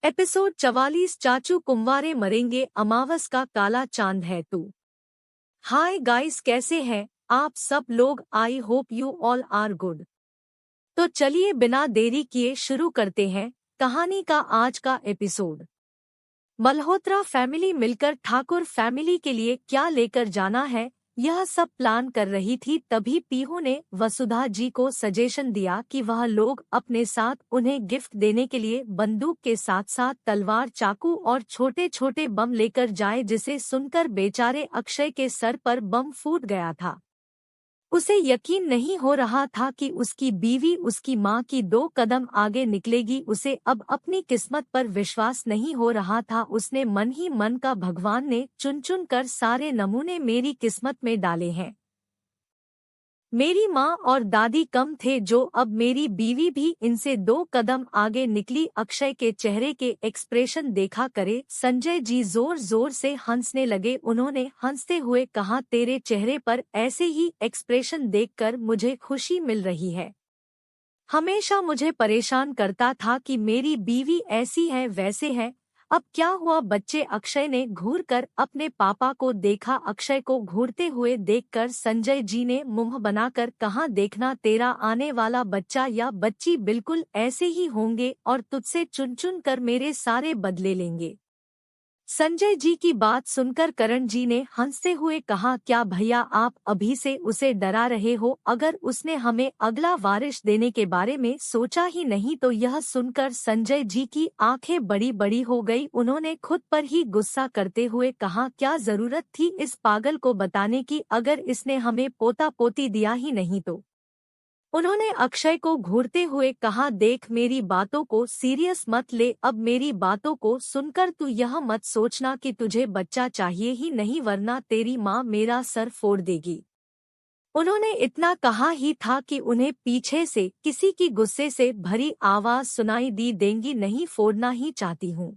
Episode 44। चाचू कुंवारे मरेंगे, अमावस का काला चांद है तू। हाय गाइस, कैसे हैं आप सब लोग? I hope you all are good. तो चलिए बिना देरी किए शुरू करते हैं कहानी का आज का एपिसोड। मल्होत्रा फैमिली मिलकर ठाकुर फैमिली के लिए क्या लेकर जाना है, यह सब प्लान कर रही थी। तभी पीहू ने वसुधा जी को सजेशन दिया कि वह लोग अपने साथ उन्हें गिफ्ट देने के लिए बंदूक के साथ साथ तलवार, चाकू और छोटे छोटे बम लेकर जाए, जिसे सुनकर बेचारे अक्षय के सर पर बम फूट गया था। उसे यकीन नहीं हो रहा था कि उसकी बीवी उसकी मां की 2 कदम आगे निकलेगी। उसे अब अपनी किस्मत पर विश्वास नहीं हो रहा था। उसने मन ही मन का भगवान ने चुन चुन कर सारे नमूने मेरी किस्मत में डाले हैं। मेरी माँ और दादी कम थे, जो अब मेरी बीवी भी इनसे 2 कदम आगे निकली। अक्षय के चेहरे के एक्सप्रेशन देखा करे। संजय जी जोर जोर से हंसने लगे। उन्होंने हंसते हुए कहा, तेरे चेहरे पर ऐसे ही एक्सप्रेशन देखकर मुझे खुशी मिल रही है। हमेशा मुझे परेशान करता था कि मेरी बीवी ऐसी है वैसे है। अब क्या हुआ बच्चे? अक्षय ने घूरकर अपने पापा को देखा। अक्षय को घूरते हुए देखकर संजय जी ने मुंह बनाकर कहा, देखना तेरा आने वाला बच्चा या बच्ची बिल्कुल ऐसे ही होंगे और तुझसे चुन चुन कर मेरे सारे बदले लेंगे। संजय जी की बात सुनकर करण जी ने हंसते हुए कहा, क्या भैया आप अभी से उसे डरा रहे हो? अगर उसने हमें अगला वारिस देने के बारे में सोचा ही नहीं तो। यह सुनकर संजय जी की आंखें बड़ी बड़ी हो गई। उन्होंने खुद पर ही गुस्सा करते हुए कहा, क्या जरूरत थी इस पागल को बताने की? अगर इसने हमें पोता पोती दिया ही नहीं तो। उन्होंने अक्षय को घूरते हुए कहा, देख मेरी बातों को सीरियस मत ले। अब मेरी बातों को सुनकर तू यह मत सोचना कि तुझे बच्चा चाहिए ही नहीं, वरना तेरी माँ मेरा सर फोड़ देगी। उन्होंने इतना कहा ही था कि उन्हें पीछे से किसी की गुस्से से भरी आवाज सुनाई दी, देंगी नहीं, फोड़ना ही चाहती हूँ।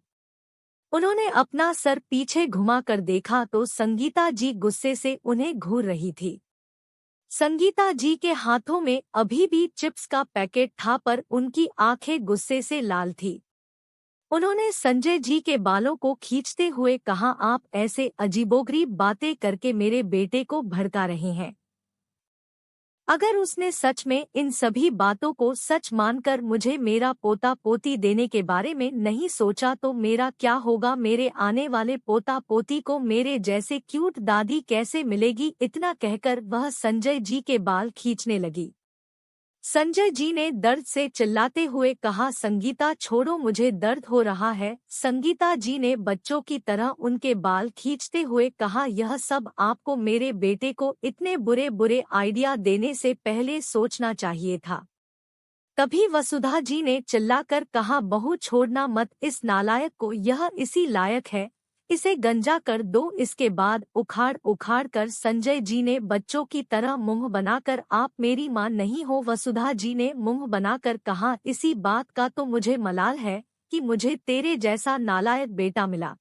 उन्होंने अपना सर पीछे घुमाकर देखा तो संगीता जी गुस्से से उन्हें घूर रही थी। संगीता जी के हाथों में अभी भी चिप्स का पैकेट था, पर उनकी आंखें गुस्से से लाल थी। उन्होंने संजय जी के बालों को खींचते हुए कहा, आप ऐसे अजीबोगरीब बातें करके मेरे बेटे को भड़का रहे हैं। अगर उसने सच में इन सभी बातों को सच मानकर मुझे मेरा पोता पोती देने के बारे में नहीं सोचा तो मेरा क्या होगा? मेरे आने वाले पोता पोती को मेरे जैसे क्यूट दादी कैसे मिलेगी? इतना कहकर वह संजय जी के बाल खींचने लगी। संजय जी ने दर्द से चिल्लाते हुए कहा, संगीता छोड़ो, मुझे दर्द हो रहा है। संगीता जी ने बच्चों की तरह उनके बाल खींचते हुए कहा, यह सब आपको मेरे बेटे को इतने बुरे बुरे आइडिया देने से पहले सोचना चाहिए था। तभी वसुधा जी ने चिल्लाकर कहा, बहू छोड़ना मत इस नालायक को, यह इसी लायक है, इसे गंजा कर दो। इसके बाद उखाड़ उखाड़ कर संजय जी ने बच्चों की तरह मुंह बनाकर, आप मेरी मां नहीं हो। वसुधा जी ने मुंह बनाकर कहा, इसी बात का तो मुझे मलाल है कि मुझे तेरे जैसा नालायक बेटा मिला।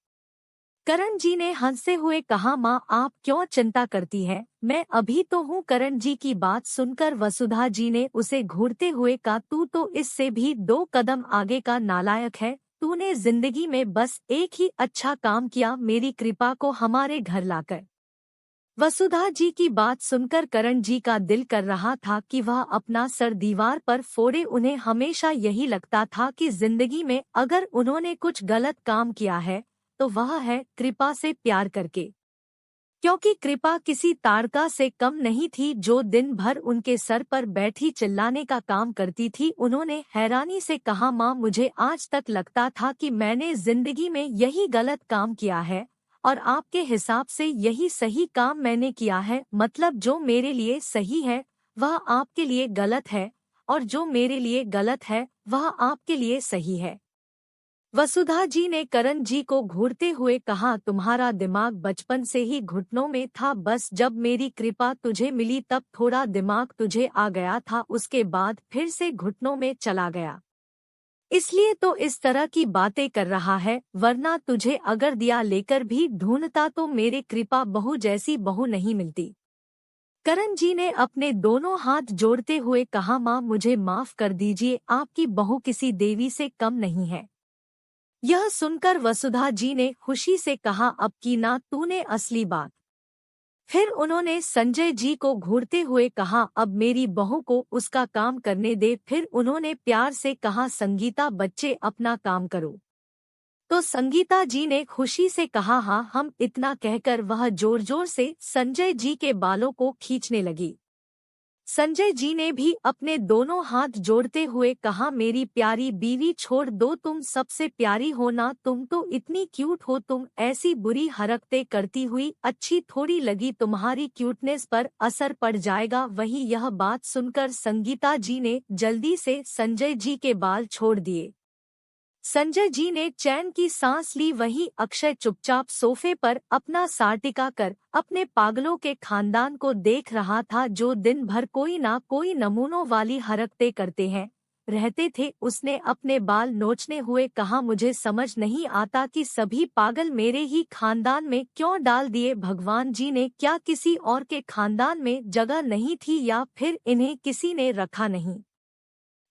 करण जी ने हंसते हुए कहा, माँ आप क्यों चिंता करती है, मैं अभी तो हूँ। करण जी की बात सुनकर वसुधा जी ने उसे घूरते हुए कहा, तू तो इससे भी 2 कदम आगे का नालायक है। तूने जिंदगी में बस एक ही अच्छा काम किया, मेरी कृपा को हमारे घर लाकर। वसुधा जी की बात सुनकर करण जी का दिल कर रहा था कि वह अपना सर दीवार पर फोड़े। उन्हें हमेशा यही लगता था कि जिंदगी में अगर उन्होंने कुछ गलत काम किया है तो वह है कृपा से प्यार करके। क्योंकि कृपा किसी ताड़का से कम नहीं थी जो दिन भर उनके सर पर बैठी चिल्लाने का काम करती थी। उन्होंने हैरानी से कहा, माँ मुझे आज तक लगता था कि मैंने जिंदगी में यही गलत काम किया है और आपके हिसाब से यही सही काम मैंने किया है। मतलब जो मेरे लिए सही है वह आपके लिए गलत है और जो मेरे लिए गलत है वह आपके लिए सही है। वसुधा जी ने करण जी को घूरते हुए कहा, तुम्हारा दिमाग बचपन से ही घुटनों में था, बस जब मेरी कृपा तुझे मिली तब थोड़ा दिमाग तुझे आ गया था, उसके बाद फिर से घुटनों में चला गया। इसलिए तो इस तरह की बातें कर रहा है, वरना तुझे अगर दिया लेकर भी ढूंढता तो मेरे कृपा बहू जैसी बहू नहीं मिलती। करण जी ने अपने दोनों हाथ जोड़ते हुए कहा, माँ मुझे माफ कर दीजिए, आपकी बहू किसी देवी से कम नहीं है। यह सुनकर वसुधा जी ने खुशी से कहा, अब की ना तूने असली बात। फिर उन्होंने संजय जी को घूरते हुए कहा, अब मेरी बहू को उसका काम करने दे। फिर उन्होंने प्यार से कहा, संगीता बच्चे अपना काम करो। तो संगीता जी ने खुशी से कहा, हाँ हम। इतना कहकर वह जोर जोर से संजय जी के बालों को खींचने लगी। संजय जी ने भी अपने दोनों हाथ जोड़ते हुए कहा, मेरी प्यारी बीवी छोड़ दो, तुम सबसे प्यारी हो ना, तुम तो इतनी क्यूट हो, तुम ऐसी बुरी हरकतें करती हुई अच्छी थोड़ी लगी, तुम्हारी क्यूटनेस पर असर पड़ जाएगा। वहीं यह बात सुनकर संगीता जी ने जल्दी से संजय जी के बाल छोड़ दिए। संजय जी ने चैन की सांस ली। वहीं अक्षय चुपचाप सोफे पर अपना सार टिका कर अपने पागलों के खानदान को देख रहा था, जो दिन भर कोई ना कोई नमूनों वाली हरकतें करते हैं रहते थे। उसने अपने बाल नोचने हुए कहा, मुझे समझ नहीं आता कि सभी पागल मेरे ही खानदान में क्यों डाल दिए। भगवान जी ने क्या किसी और के खानदान में जगह नहीं थी, या फिर इन्हें किसी ने रखा नहीं।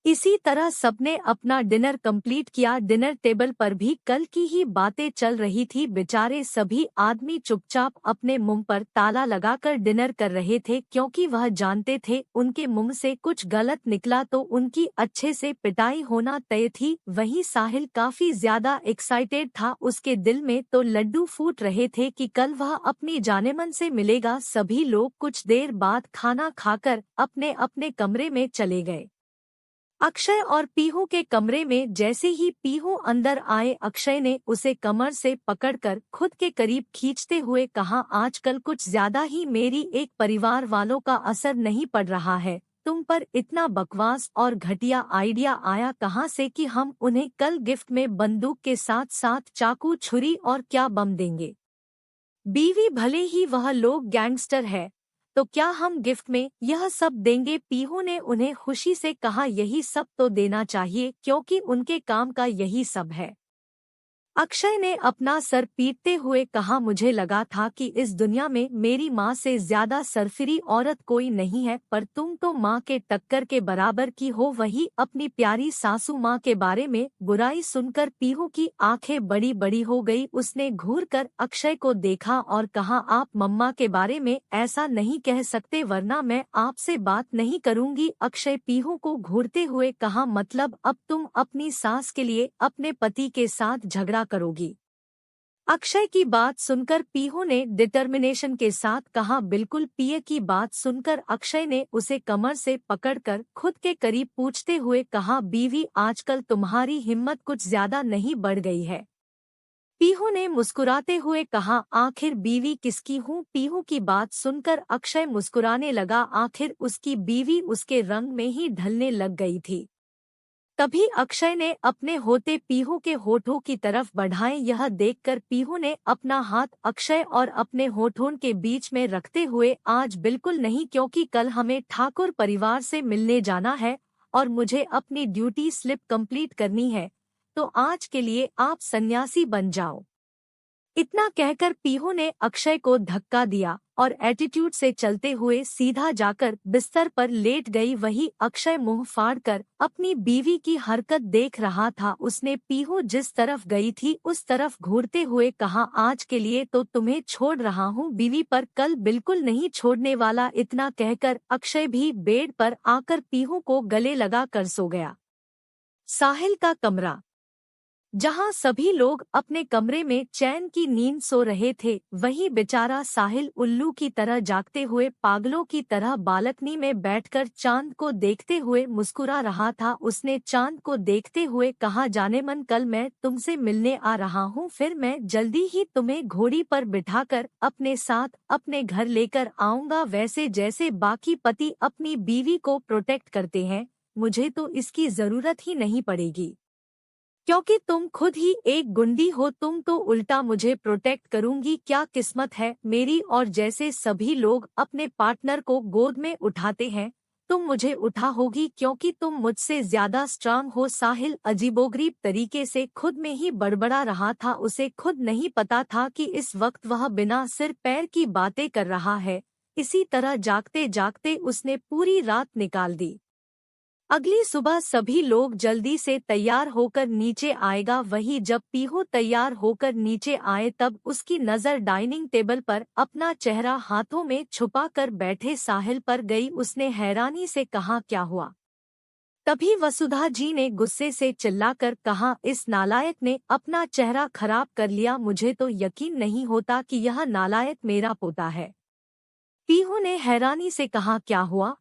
इसी तरह सबने अपना डिनर कंप्लीट किया। डिनर टेबल पर भी कल की ही बातें चल रही थी। बेचारे सभी आदमी चुपचाप अपने मुंह पर ताला लगाकर डिनर कर रहे थे, क्योंकि वह जानते थे उनके मुंह से कुछ गलत निकला तो उनकी अच्छे से पिटाई होना तय थी। वहीं साहिल काफी ज्यादा एक्साइटेड था, उसके दिल में तो लड्डू फूट रहे थे कि कल वह अपनी जानेमन से मिलेगा। सभी लोग कुछ देर बाद खाना खाकर अपने अपने कमरे में चले गए। अक्षय और पीहू के कमरे में जैसे ही पीहू अंदर आए, अक्षय ने उसे कमर से पकड़कर खुद के करीब खींचते हुए कहा, आजकल कुछ ज्यादा ही मेरी एक परिवार वालों का असर नहीं पड़ रहा है। तुम पर इतना बकवास और घटिया आइडिया आया कहाँ से कि हम उन्हें कल गिफ्ट में बंदूक के साथ साथ चाकू, छुरी और क्या बम देंगे। बीवी भले ही वह लोग गैंगस्टर है, तो क्या हम गिफ्ट में यह सब देंगे। पीहू ने उन्हें खुशी से कहा, यही सब तो देना चाहिए, क्योंकि उनके काम का यही सब है। अक्षय ने अपना सर पीटते हुए कहा, मुझे लगा था कि इस दुनिया में मेरी माँ से ज्यादा सरफिरी औरत कोई नहीं है, पर तुम तो माँ के टक्कर के बराबर की हो। वही अपनी प्यारी सासू माँ के बारे में बुराई सुनकर पीहू की आंखें बड़ी बड़ी हो गई। उसने घूरकर अक्षय को देखा और कहा, आप मम्मा के बारे में ऐसा नहीं कह सकते, वरना मैं आपसे बात नहीं करूंगी। अक्षय पीहू को घूरते हुए कहा, मतलब अब तुम अपनी सास के लिए अपने पति के साथ झगड़ा करोगी। अक्षय की बात सुनकर पीहू ने डिटर्मिनेशन के साथ कहा, बिल्कुल। पिए की बात सुनकर अक्षय ने उसे कमर से पकड़कर खुद के करीब पूछते हुए कहा, बीवी आजकल तुम्हारी हिम्मत कुछ ज्यादा नहीं बढ़ गई है। पीहू ने मुस्कुराते हुए कहा, आखिर बीवी किसकी हूँ। पीहू की बात सुनकर अक्षय मुस्कुराने लगा, आखिर उसकी बीवी उसके रंग में ही ढलने लग गई थी। तभी अक्षय ने अपने होते पीहू के होठों की तरफ बढ़ाए। यह देखकर पीहू ने अपना हाथ अक्षय और अपने होठों के बीच में रखते हुए, आज बिल्कुल नहीं, क्योंकि कल हमें ठाकुर परिवार से मिलने जाना है और मुझे अपनी ड्यूटी स्लिप कंप्लीट करनी है, तो आज के लिए आप सन्यासी बन जाओ। इतना कहकर पीहू ने अक्षय को धक्का दिया और एटीट्यूड से चलते हुए सीधा जाकर बिस्तर पर लेट गई। वही अक्षय मुंह फाड़कर अपनी बीवी की हरकत देख रहा था। उसने पीहू जिस तरफ गई थी उस तरफ घूरते हुए कहा, आज के लिए तो तुम्हें छोड़ रहा हूँ, बीवी पर कल बिल्कुल नहीं छोड़ने वाला। इतना कहकर अक्षय भी बेड पर आकर पीहू को गले लगा कर सो गया। साहिल का कमरा। जहां सभी लोग अपने कमरे में चैन की नींद सो रहे थे, वहीं बेचारा साहिल उल्लू की तरह जागते हुए पागलों की तरह बालकनी में बैठकर चांद को देखते हुए मुस्कुरा रहा था। उसने चांद को देखते हुए कहा, जाने मन कल मैं तुमसे मिलने आ रहा हूँ, फिर मैं जल्दी ही तुम्हें घोड़ी पर बिठाकर अपने साथ अपने घर लेकर आऊंगा। वैसे जैसे बाकी पति अपनी बीवी को प्रोटेक्ट करते हैं, मुझे तो इसकी जरूरत ही नहीं पड़ेगी, क्योंकि तुम खुद ही एक गुंडी हो। तुम तो उल्टा मुझे प्रोटेक्ट करूंगी। क्या किस्मत है मेरी। और जैसे सभी लोग अपने पार्टनर को गोद में उठाते हैं, तुम मुझे उठा होगी, क्योंकि तुम मुझसे ज्यादा स्ट्रांग हो। साहिल अजीबोगरीब तरीके से खुद में ही बड़बड़ा रहा था। उसे खुद नहीं पता था कि इस वक्त वह बिना सिर पैर की बातें कर रहा है। इसी तरह जागते जागते उसने पूरी रात निकाल दी। अगली सुबह सभी लोग जल्दी से तैयार होकर नीचे आएगा। वही जब पीहू तैयार होकर नीचे आए तब उसकी नज़र डाइनिंग टेबल पर अपना चेहरा हाथों में छुपा कर बैठे साहिल पर गई। उसने हैरानी से कहा, क्या हुआ? तभी वसुधा जी ने गुस्से से चिल्लाकर कहा, इस नालायक ने अपना चेहरा खराब कर लिया। मुझे तो यकीन नहीं होता कि यह नालायक मेरा पोता है। पीहू ने हैरानी से कहा, क्या हुआ?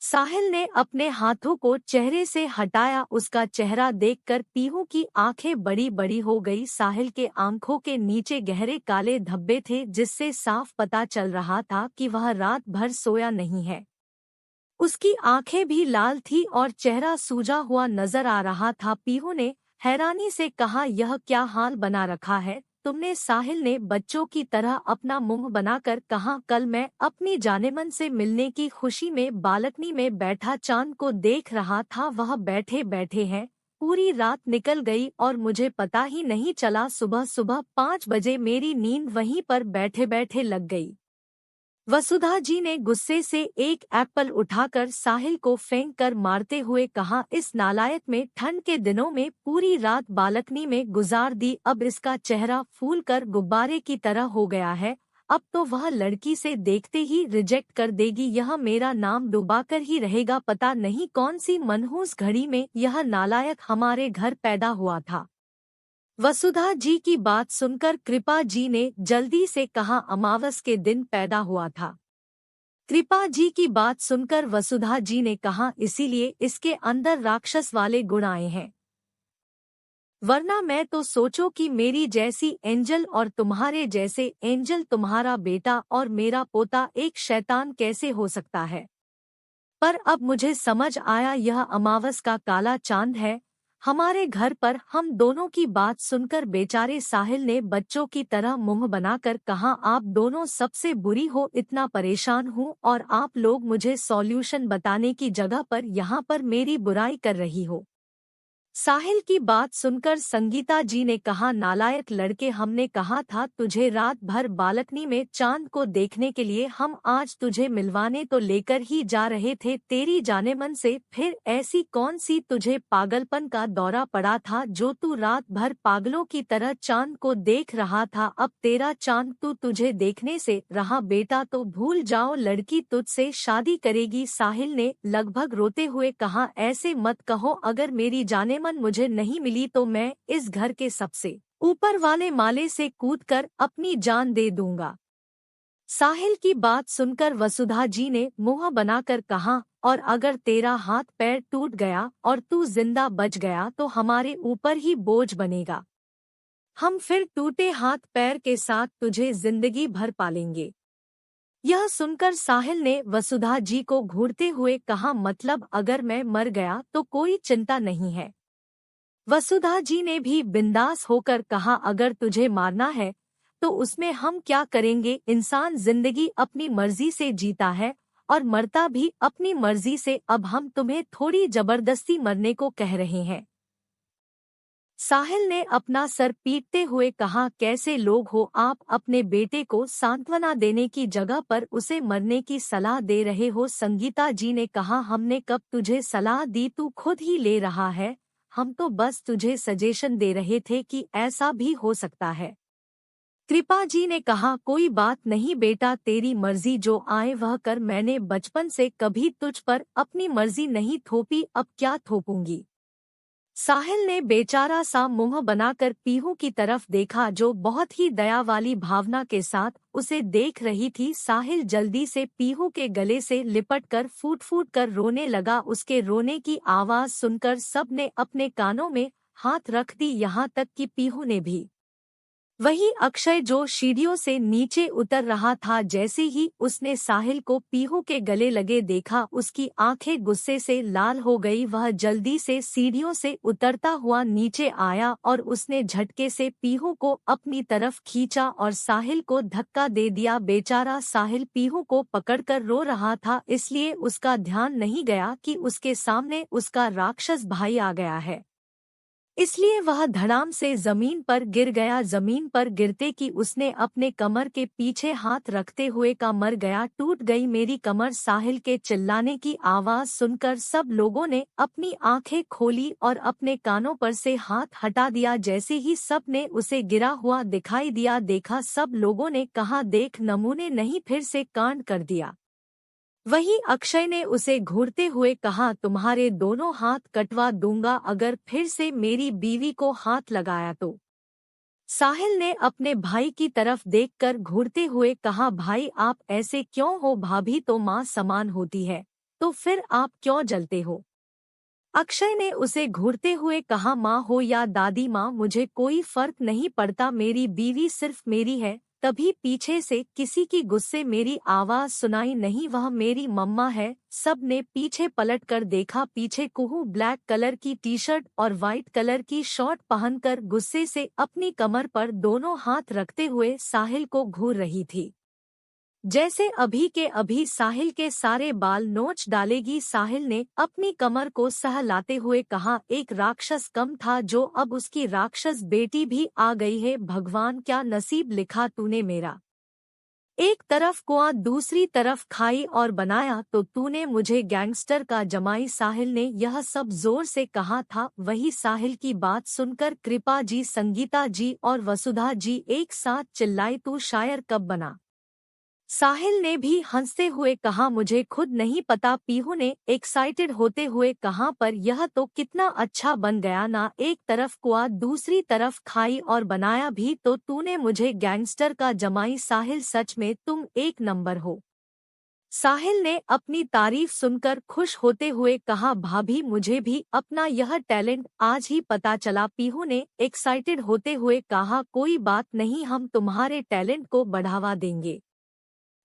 साहिल ने अपने हाथों को चेहरे से हटाया। उसका चेहरा देखकर पीहू की आंखें बड़ी बड़ी हो गई। साहिल के आंखों के नीचे गहरे काले धब्बे थे, जिससे साफ पता चल रहा था कि वह रात भर सोया नहीं है। उसकी आंखें भी लाल थी और चेहरा सूजा हुआ नजर आ रहा था। पीहू ने हैरानी से कहा, यह क्या हाल बना रखा है तुमने? साहिल ने बच्चों की तरह अपना मुंह बनाकर कहा, कल मैं अपनी जानेमन से मिलने की खुशी में बालकनी में बैठा चांद को देख रहा था। वह बैठे बैठे हैं पूरी रात निकल गई और मुझे पता ही नहीं चला। सुबह सुबह 5 बजे मेरी नींद वहीं पर बैठे बैठे लग गई। वसुधा जी ने गुस्से से एक एप्पल उठाकर साहिल को फेंक कर मारते हुए कहा, इस नालायक में ठंड के दिनों में पूरी रात बालकनी में गुजार दी। अब इसका चेहरा फूल कर गुब्बारे की तरह हो गया है। अब तो वह लड़की से देखते ही रिजेक्ट कर देगी। यह मेरा नाम डुबाकर ही रहेगा। पता नहीं कौन सी मनहूस घड़ी में यह नालायक हमारे घर पैदा हुआ था। वसुधा जी की बात सुनकर कृपा जी ने जल्दी से कहा, अमावस के दिन पैदा हुआ था। कृपा जी की बात सुनकर वसुधा जी ने कहा, इसीलिए इसके अंदर राक्षस वाले गुण आए हैं। वरना मैं तो सोचो कि मेरी जैसी एंजल और तुम्हारे जैसे एंजल तुम्हारा बेटा और मेरा पोता एक शैतान कैसे हो सकता है। पर अब मुझे समझ आया, यह अमावस का काला चांद है हमारे घर पर। हम दोनों की बात सुनकर बेचारे साहिल ने बच्चों की तरह मुंह बनाकर कहा, आप दोनों सबसे बुरी हो। इतना परेशान हूँ और आप लोग मुझे सॉल्यूशन बताने की जगह पर यहाँ पर मेरी बुराई कर रही हो। साहिल की बात सुनकर संगीता जी ने कहा, नालायक लड़के, हमने कहा था तुझे रात भर बालकनी में चांद को देखने के लिए। हम आज तुझे मिलवाने तो लेकर ही जा रहे थे तेरी जानेमन से। फिर ऐसी कौन सी तुझे पागलपन का दौरा पड़ा था जो तू रात भर पागलों की तरह चांद को देख रहा था? अब तेरा चांद तुझे देखने से रहा बेटा तो भूल जाओ, लड़की तुझसे शादी करेगी। साहिल ने लगभग रोते हुए कहा, ऐसे मत कहो, अगर मेरी जानेमन मुझे नहीं मिली तो मैं इस घर के सबसे ऊपर वाले माले से कूदकर अपनी जान दे दूंगा। साहिल की बात सुनकर वसुधा जी ने मुंह बनाकर कहा, और अगर तेरा हाथ पैर टूट गया और तू जिंदा बच गया तो हमारे ऊपर ही बोझ बनेगा। हम फिर टूटे हाथ पैर के साथ तुझे जिंदगी भर पालेंगे। यह सुनकर साहिल ने वसुधा जी को घूरते हुए कहा, मतलब अगर मैं मर गया तो कोई चिंता नहीं है। वसुधा जी ने भी बिंदास होकर कहा, अगर तुझे मारना है तो उसमें हम क्या करेंगे? इंसान जिंदगी अपनी मर्जी से जीता है और मरता भी अपनी मर्जी से। अब हम तुम्हें थोड़ी जबरदस्ती मरने को कह रहे हैं। साहिल ने अपना सर पीटते हुए कहा, कैसे लोग हो आप? अपने बेटे को सांत्वना देने की जगह पर उसे मरने की सलाह दे रहे हो। संगीता जी ने कहा, हमने कब तुझे सलाह दी, तू खुद ही ले रहा है। हम तो बस तुझे सजेशन दे रहे थे कि ऐसा भी हो सकता है। कृपा जी ने कहा, कोई बात नहीं बेटा, तेरी मर्जी जो आए वह कर। मैंने बचपन से कभी तुझ पर अपनी मर्जी नहीं थोपी, अब क्या थोपूंगी। साहिल ने बेचारा सा मुंह बनाकर पीहू की तरफ देखा, जो बहुत ही दया वाली भावना के साथ उसे देख रही थी। साहिल जल्दी से पीहू के गले से लिपटकर फूट फूट कर रोने लगा। उसके रोने की आवाज सुनकर सब ने अपने कानों में हाथ रख दी, यहाँ तक कि पीहू ने भी। वही अक्षय जो सीढ़ियों से नीचे उतर रहा था, जैसे ही उसने साहिल को पीहू के गले लगे देखा उसकी आंखें गुस्से से लाल हो गई। वह जल्दी से सीढ़ियों से उतरता हुआ नीचे आया और उसने झटके से पीहू को अपनी तरफ खींचा और साहिल को धक्का दे दिया। बेचारा साहिल पीहू को पकड़कर रो रहा था, इसलिए उसका ध्यान नहीं गया कि उसके सामने उसका राक्षस भाई आ गया है। इसलिए वह धड़ाम से जमीन पर गिर गया। जमीन पर गिरते कि उसने अपने कमर के पीछे हाथ रखते हुए का मर गया, टूट गई मेरी कमर। साहिल के चिल्लाने की आवाज सुनकर सब लोगों ने अपनी आंखें खोली और अपने कानों पर से हाथ हटा दिया। जैसे ही सब ने उसे गिरा हुआ दिखाई दिया, देखा, सब लोगों ने कहा, देख, नमूने नहीं फिर से कांड कर दिया। वहीं अक्षय ने उसे घूरते हुए कहा, तुम्हारे दोनों हाथ कटवा दूंगा अगर फिर से मेरी बीवी को हाथ लगाया तो। साहिल ने अपने भाई की तरफ देखकर घूरते हुए कहा, भाई आप ऐसे क्यों हो? भाभी तो माँ समान होती है, तो फिर आप क्यों जलते हो? अक्षय ने उसे घूरते हुए कहा, माँ हो या दादी माँ मुझे कोई फर्क नहीं पड़ता, मेरी बीवी सिर्फ मेरी है। तभी पीछे से किसी की गुस्से मेरी आवाज सुनाई, नहीं वह मेरी मम्मा है। सब ने पीछे पलटकर देखा, पीछे कुहू ब्लैक कलर की टी शर्ट और वाइट कलर की शॉर्ट पहनकर गुस्से से अपनी कमर पर दोनों हाथ रखते हुए साहिल को घूर रही थी। जैसे अभी के अभी साहिल के सारे बाल नोच डालेगी। साहिल ने अपनी कमर को सहलाते हुए कहा, एक राक्षस कम था जो अब उसकी राक्षस बेटी भी आ गई है। भगवान क्या नसीब लिखा तूने मेरा। एक तरफ कुआं दूसरी तरफ खाई और बनाया तो तूने मुझे गैंगस्टर का जमाई। साहिल ने यह सब जोर से कहा था। वही साहिल की बात सुनकर कृपा जी, संगीता जी और वसुधा जी एक साथ चिल्लाई, तू शायर कब बना? साहिल ने भी हंसते हुए कहा, मुझे खुद नहीं पता। पीहू ने एक्साइटेड होते हुए कहा, पर यह तो कितना अच्छा बन गया ना, एक तरफ कुआ दूसरी तरफ खाई और बनाया भी तो तूने मुझे गैंगस्टर का जमाई। साहिल सच में तुम एक नंबर हो। साहिल ने अपनी तारीफ सुनकर खुश होते हुए कहा, भाभी मुझे भी अपना यह टैलेंट आज ही पता चला। पीहू ने एक्साइटेड होते हुए कहा, कोई बात नहीं, हम तुम्हारे टैलेंट को बढ़ावा देंगे।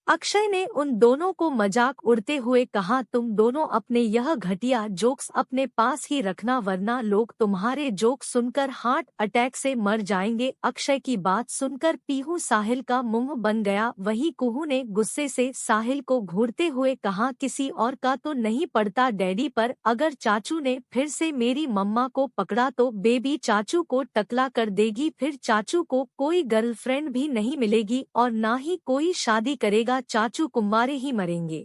अक्षय ने उन दोनों को मजाक उड़ते हुए कहा, तुम दोनों अपने यह घटिया जोक्स अपने पास ही रखना वरना लोग तुम्हारे जोक सुनकर हार्ट अटैक से मर जाएंगे। अक्षय की बात सुनकर पीहू साहिल का मुंह बन गया। वहीं कुहू ने गुस्से से साहिल को घूरते हुए कहा, किसी और का तो नहीं पड़ता डैडी पर, अगर चाचू ने फिर से मेरी मम्मा को पकड़ा तो बेबी चाचू को टकला कर देगी। फिर चाचू को कोई गर्लफ्रेंड भी नहीं मिलेगी और ना ही कोई शादी करेगा, चाचू कुंवारे ही मरेंगे।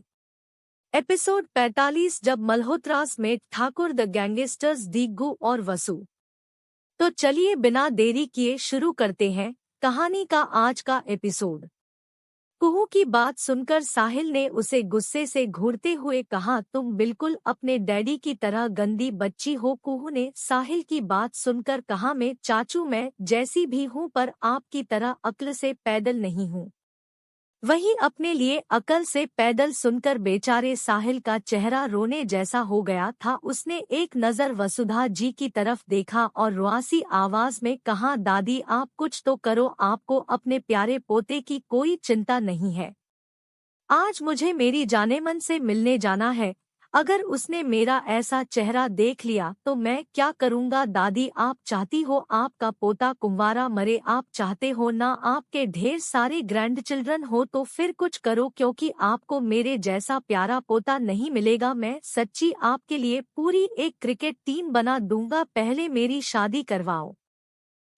एपिसोड 45। जब मल्होत्रास में ठाकुर द गैंगस्टर्स दीगू और वसु। तो चलिए बिना देरी किए शुरू करते हैं कहानी का आज का एपिसोड। कुहू की बात सुनकर साहिल ने उसे गुस्से से घूरते हुए कहा, तुम बिल्कुल अपने डैडी की तरह गंदी बच्ची हो। कुहू ने साहिल की बात सुनकर कहा, मैं चाचू मैं जैसी भी हूँ पर आपकी तरह अक्ल से पैदल नहीं हूँ। वही अपने लिए अकल से पैदल सुनकर बेचारे साहिल का चेहरा रोने जैसा हो गया था। उसने एक नज़र वसुधा जी की तरफ देखा और रुआसी आवाज में कहा, दादी आप कुछ तो करो, आपको अपने प्यारे पोते की कोई चिंता नहीं है। आज मुझे मेरी जानेमन से मिलने जाना है, अगर उसने मेरा ऐसा चेहरा देख लिया तो मैं क्या करूँगा। दादी आप चाहती हो आपका पोता कुंवारा मरे, आप चाहते हो ना आपके ढेर सारे ग्रैंड चिल्ड्रन हो, तो फिर कुछ करो क्योंकि आपको मेरे जैसा प्यारा पोता नहीं मिलेगा। मैं सच्ची आपके लिए पूरी एक क्रिकेट टीम बना दूंगा, पहले मेरी शादी करवाओ।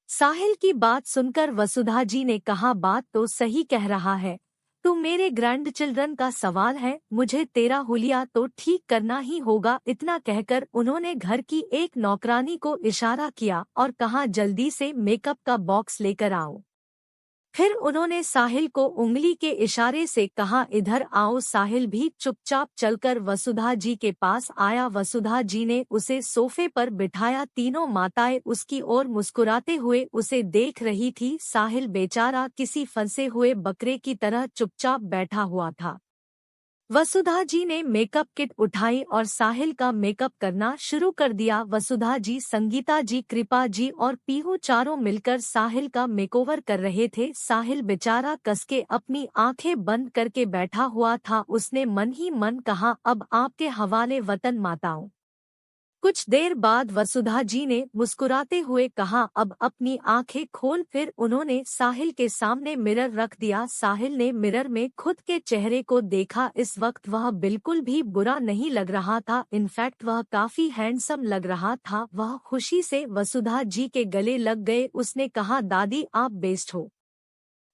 साहिल की बात सुनकर वसुधा जी ने कहा, बात तो सही कह रहा है, तू मेरे ग्रैंड चिल्ड्रन का सवाल है, मुझे तेरा हुलिया तो ठीक करना ही होगा। इतना कहकर उन्होंने घर की एक नौकरानी को इशारा किया और कहा, जल्दी से मेकअप का बॉक्स लेकर आओ। फिर उन्होंने साहिल को उंगली के इशारे से कहा, इधर आओ। साहिल भी चुपचाप चलकर वसुधा जी के पास आया। वसुधा जी ने उसे सोफे पर बिठाया। तीनों माताएं उसकी ओर मुस्कुराते हुए उसे देख रही थी। साहिल बेचारा किसी फंसे हुए बकरे की तरह चुपचाप बैठा हुआ था। वसुधा जी ने मेकअप किट उठाई और साहिल का मेकअप करना शुरू कर दिया। वसुधा जी, संगीता जी, कृपा जी और पीहू चारों मिलकर साहिल का मेकओवर कर रहे थे। साहिल बेचारा कसके अपनी आंखें बंद करके बैठा हुआ था। उसने मन ही मन कहा, अब आपके हवाले वतन माताओं। कुछ देर बाद वसुधा जी ने मुस्कुराते हुए कहा, अब अपनी आंखें खोल। फिर उन्होंने साहिल के सामने मिरर रख दिया। साहिल ने मिरर में खुद के चेहरे को देखा। इस वक्त वह बिल्कुल भी बुरा नहीं लग रहा था, इनफैक्ट वह काफी हैंडसम लग रहा था। वह खुशी से वसुधा जी के गले लग गए। उसने कहा, दादी आप बेस्ट हो।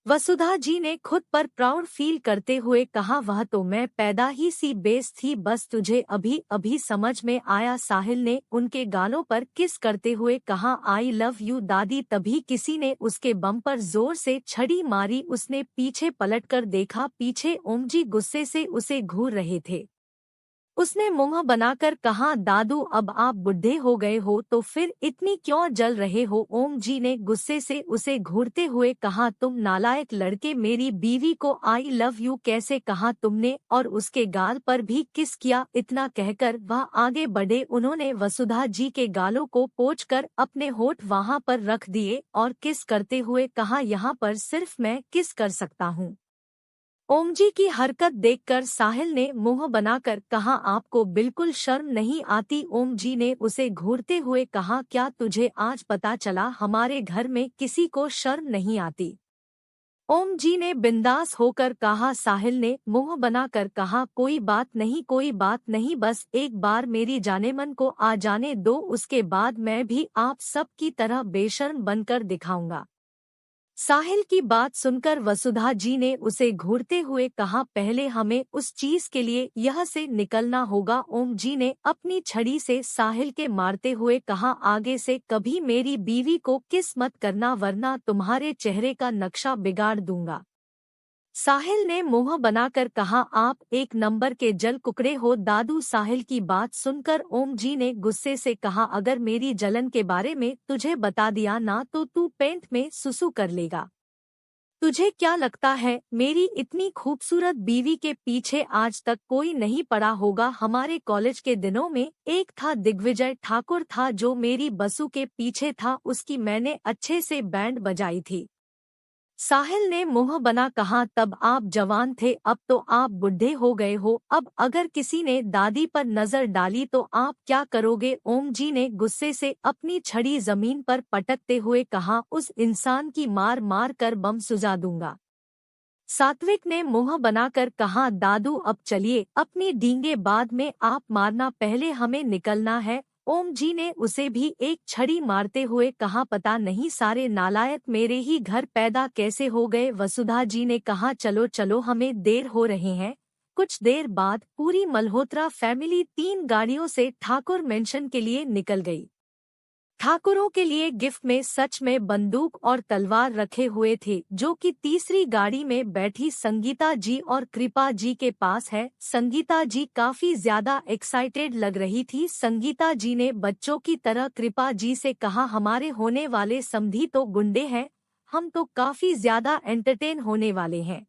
वसुधा जी ने खुद पर प्राउड फील करते हुए कहा, वह तो मैं पैदा ही सी बेस थी, बस तुझे अभी अभी समझ में आया। साहिल ने उनके गालों पर किस करते हुए कहा, आई लव यू दादी। तभी किसी ने उसके बम पर जोर से छड़ी मारी। उसने पीछे पलटकर देखा, पीछे ओमजी गुस्से से उसे घूर रहे थे। उसने मुंह बनाकर कहा, दादू अब आप बुढ़े हो गए हो तो फिर इतनी क्यों जल रहे हो। ओम जी ने गुस्से से उसे घूरते हुए कहा, तुम नालायक लड़के, मेरी बीवी को आई लव यू कैसे कहा तुमने, और उसके गाल पर भी किस किया। इतना कहकर वह आगे बढ़े। उन्होंने वसुधा जी के गालों को पोंछकर अपने होठ वहां पर रख दिए और किस करते हुए कहा, यहाँ पर सिर्फ मैं किस कर सकता हूँ। ओमजी की हरकत देखकर साहिल ने मुंह बनाकर कहा, आपको बिल्कुल शर्म नहीं आती। ओमजी ने उसे घूरते हुए कहा, क्या तुझे आज पता चला हमारे घर में किसी को शर्म नहीं आती। ओमजी ने बिंदास होकर कहा। साहिल ने मुंह बनाकर कहा, कोई बात नहीं कोई बात नहीं, बस एक बार मेरी जानेमन को आ जाने दो, उसके बाद मैं भी आप सब की तरह बेशर्म बनकर दिखाऊंगा। साहिल की बात सुनकर वसुधा जी ने उसे घूरते हुए कहा, पहले हमें उस चीज के लिए यह से निकलना होगा। ओम जी ने अपनी छड़ी से साहिल के मारते हुए कहा, आगे से कभी मेरी बीवी को किस मत करना वरना तुम्हारे चेहरे का नक्शा बिगाड़ दूंगा। साहिल ने मुंह बनाकर कहा, आप एक नंबर के जल कुकड़े हो दादू। साहिल की बात सुनकर ओम जी ने गुस्से से कहा, अगर मेरी जलन के बारे में तुझे बता दिया ना तो तू पेंट में सुसु कर लेगा। तुझे क्या लगता है मेरी इतनी खूबसूरत बीवी के पीछे आज तक कोई नहीं पड़ा होगा। हमारे कॉलेज के दिनों में एक था दिग्विजय ठाकुर था जो मेरी बसु के पीछे था, उसकी मैंने अच्छे से बैंड बजाई थी। साहिल ने मुंह बना कहा, तब आप जवान थे, अब तो आप बुढ़े हो गए हो। अब अगर किसी ने दादी पर नजर डाली तो आप क्या करोगे। ओम जी ने गुस्से से अपनी छड़ी जमीन पर पटकते हुए कहा, उस इंसान की मार मार कर बम सुझा दूंगा। सात्विक ने मुंह बनाकर कहा, दादू अब चलिए, अपनी डींगे बाद में आप मारना, पहले हमें निकलना है। ओम जी ने उसे भी एक छड़ी मारते हुए कहा, पता नहीं सारे नालायक मेरे ही घर पैदा कैसे हो गए। वसुधा जी ने कहा, चलो चलो हमें देर हो रहे हैं। कुछ देर बाद पूरी मल्होत्रा फैमिली 3 गाड़ियों से ठाकुर मेंशन के लिए निकल गई। ठाकुरों के लिए गिफ्ट में सच में बंदूक और तलवार रखे हुए थे, जो कि तीसरी गाड़ी में बैठी संगीता जी और कृपा जी के पास है। संगीता जी काफी ज्यादा एक्साइटेड लग रही थी। संगीता जी ने बच्चों की तरह कृपा जी से कहा, हमारे होने वाले समधी तो गुंडे हैं, हम तो काफी ज्यादा एंटरटेन होने वाले हैं।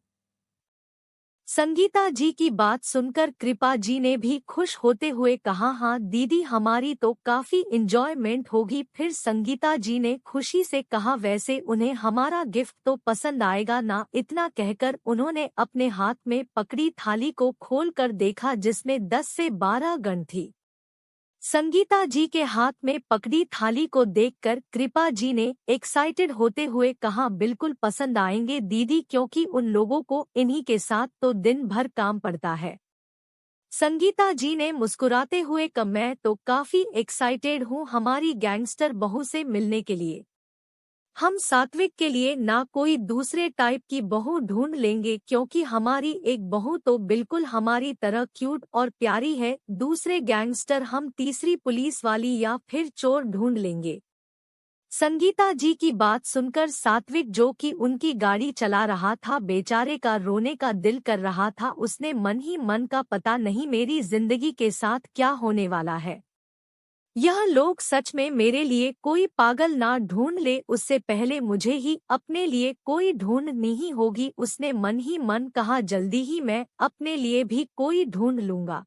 संगीता जी की बात सुनकर कृपा जी ने भी खुश होते हुए कहा, हाँ दीदी हमारी तो काफी इंजॉयमेंट होगी। फिर संगीता जी ने खुशी से कहा, वैसे उन्हें हमारा गिफ्ट तो पसंद आएगा ना। इतना कहकर उन्होंने अपने हाथ में पकड़ी थाली को खोलकर देखा जिसमें 10 से 12 गन थी। संगीता जी के हाथ में पकड़ी थाली को देखकर कृपा जी ने एक्साइटेड होते हुए कहा, बिल्कुल पसंद आएंगे दीदी, क्योंकि उन लोगों को इन्हीं के साथ तो दिन भर काम पड़ता है। संगीता जी ने मुस्कुराते हुए कहा, मैं तो काफी एक्साइटेड हूँ हमारी गैंगस्टर बहू से मिलने के लिए। हम सात्विक के लिए ना कोई दूसरे टाइप की बहू ढूंढ लेंगे, क्योंकि हमारी एक बहू तो बिल्कुल हमारी तरह क्यूट और प्यारी है। दूसरे गैंगस्टर हम तीसरी पुलिस वाली या फिर चोर ढूंढ लेंगे। संगीता जी की बात सुनकर सात्विक, जो कि उनकी गाड़ी चला रहा था, बेचारे का रोने का दिल कर रहा था। उसने मन ही मन का, पता नहीं मेरी जिंदगी के साथ क्या होने वाला है। यह लोग सच में मेरे लिए कोई पागल ना ढूंढ ले, उससे पहले मुझे ही अपने लिए कोई ढूंढनी ही होगी। उसने मन ही मन कहा, जल्दी ही मैं अपने लिए भी कोई ढूंढ लूंगा।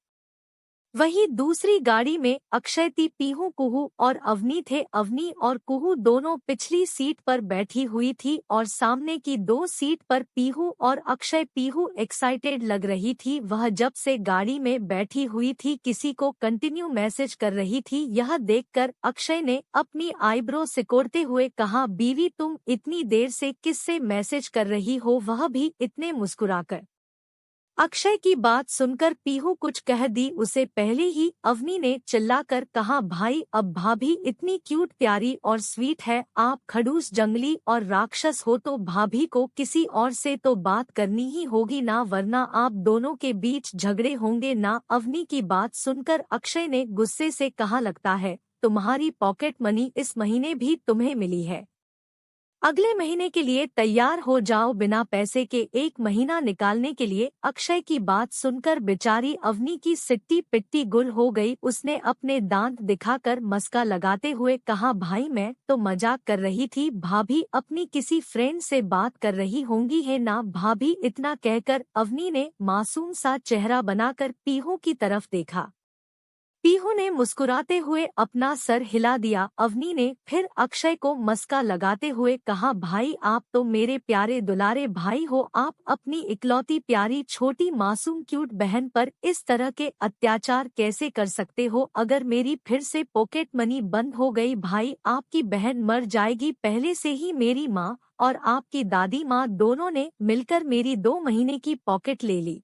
वहीं दूसरी गाड़ी में अक्षय थी, पीहू कुहू और अवनी थे। अवनी और कुहू दोनों पिछली सीट पर बैठी हुई थी और सामने की दो सीट पर पीहू और अक्षय। पीहू एक्साइटेड लग रही थी, वह जब से गाड़ी में बैठी हुई थी किसी को कंटिन्यू मैसेज कर रही थी। यह देखकर अक्षय ने अपनी आईब्रो सिकोड़ते हुए कहा, बीवी तुम इतनी देर से किससे मैसेज कर रही हो, वह भी इतने मुस्कुराकर। अक्षय की बात सुनकर पीहू कुछ कह दी उसे पहले ही अवनी ने चिल्लाकर कहा, भाई अब भाभी इतनी क्यूट प्यारी और स्वीट है, आप खड़ूस जंगली और राक्षस हो तो भाभी को किसी और से तो बात करनी ही होगी ना, वरना आप दोनों के बीच झगड़े होंगे ना। अवनी की बात सुनकर अक्षय ने गुस्से से कहा, लगता है तुम्हारी पॉकेट मनी इस महीने भी तुम्हें मिली है, अगले महीने के लिए तैयार हो जाओ। बिना पैसे के एक महीना निकालने के लिए अक्षय की बात सुनकर बेचारी अवनी की सिट्टी पिट्टी गुल हो गई। उसने अपने दांत दिखाकर मस्का लगाते हुए कहा, भाई मैं तो मजाक कर रही थी, भाभी अपनी किसी फ्रेंड से बात कर रही होंगी है ना भाभी। इतना कहकर अवनी ने मासूम सा चेहरा बनाकर पीहू की तरफ देखा। पीहू ने मुस्कुराते हुए अपना सर हिला दिया। अवनी ने फिर अक्षय को मस्का लगाते हुए कहा, भाई आप तो मेरे प्यारे दुलारे भाई हो, आप अपनी इकलौती प्यारी छोटी मासूम क्यूट बहन पर इस तरह के अत्याचार कैसे कर सकते हो। अगर मेरी फिर से पॉकेट मनी बंद हो गई भाई, आपकी बहन मर जाएगी। पहले से ही मेरी माँ और आपकी दादी माँ दोनों ने मिलकर मेरी 2 महीने की पॉकेट ले ली,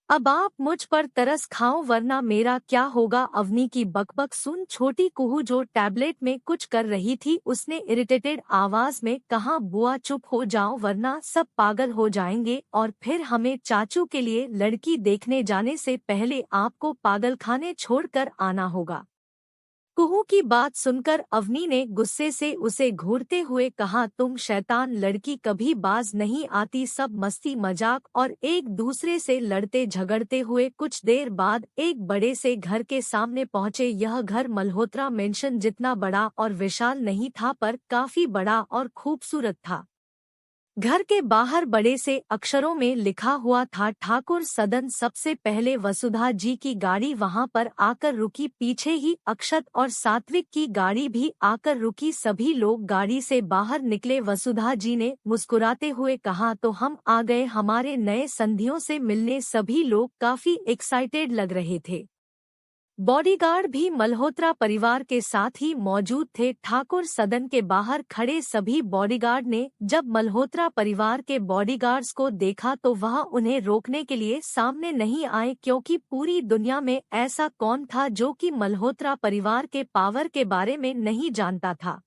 अब आप मुझ पर तरस खाओ वरना मेरा क्या होगा। अवनी की बकबक सुन छोटी कुहू जो टैबलेट में कुछ कर रही थी, उसने इरिटेटेड आवाज में कहा, बुआ चुप हो जाओ वरना सब पागल हो जाएंगे और फिर हमें चाचू के लिए लड़की देखने जाने से पहले आपको पागलखाने छोड़कर आना होगा। कुहू की बात सुनकर अवनी ने गुस्से से उसे घूरते हुए कहा, तुम शैतान लड़की कभी बाज नहीं आती। सब मस्ती मजाक और एक दूसरे से लड़ते झगड़ते हुए कुछ देर बाद एक बड़े से घर के सामने पहुंचे। यह घर मल्होत्रा मेंशन जितना बड़ा और विशाल नहीं था पर काफी बड़ा और खूबसूरत था। घर के बाहर बड़े से अक्षरों में लिखा हुआ था, ठाकुर सदन। सबसे पहले वसुधा जी की गाड़ी वहां पर आकर रुकी, पीछे ही अक्षत और सात्विक की गाड़ी भी आकर रुकी। सभी लोग गाड़ी से बाहर निकले। वसुधा जी ने मुस्कुराते हुए कहा, तो हम आ गए हमारे नए संधियों से मिलने। सभी लोग काफी एक्साइटेड लग रहे थे। बॉडीगार्ड भी मल्होत्रा परिवार के साथ ही मौजूद थे। ठाकुर सदन के बाहर खड़े सभी बॉडीगार्ड ने जब मल्होत्रा परिवार के बॉडीगार्ड्स को देखा तो वह उन्हें रोकने के लिए सामने नहीं आए, क्योंकि पूरी दुनिया में ऐसा कौन था जो कि मल्होत्रा परिवार के पावर के बारे में नहीं जानता था।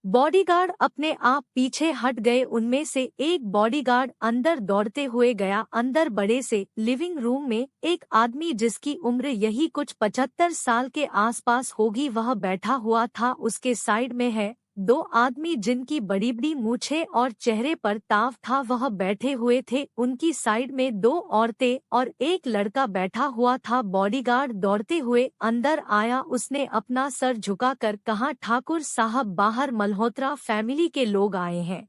बॉडीगार्ड अपने आप पीछे हट गए। उनमें से एक बॉडीगार्ड अंदर दौड़ते हुए गया। अंदर बड़े से लिविंग रूम में एक आदमी जिसकी उम्र यही कुछ 75 साल के आसपास होगी, वह बैठा हुआ था। उसके साइड में है 2 आदमी जिनकी बड़ी बड़ी मूछें और चेहरे पर ताव था, वह बैठे हुए थे। उनकी साइड में 2 औरतें और एक लड़का बैठा हुआ था। बॉडीगार्ड दौड़ते हुए अंदर आया। उसने अपना सर झुकाकर कहा, ठाकुर साहब बाहर मल्होत्रा फैमिली के लोग आए हैं।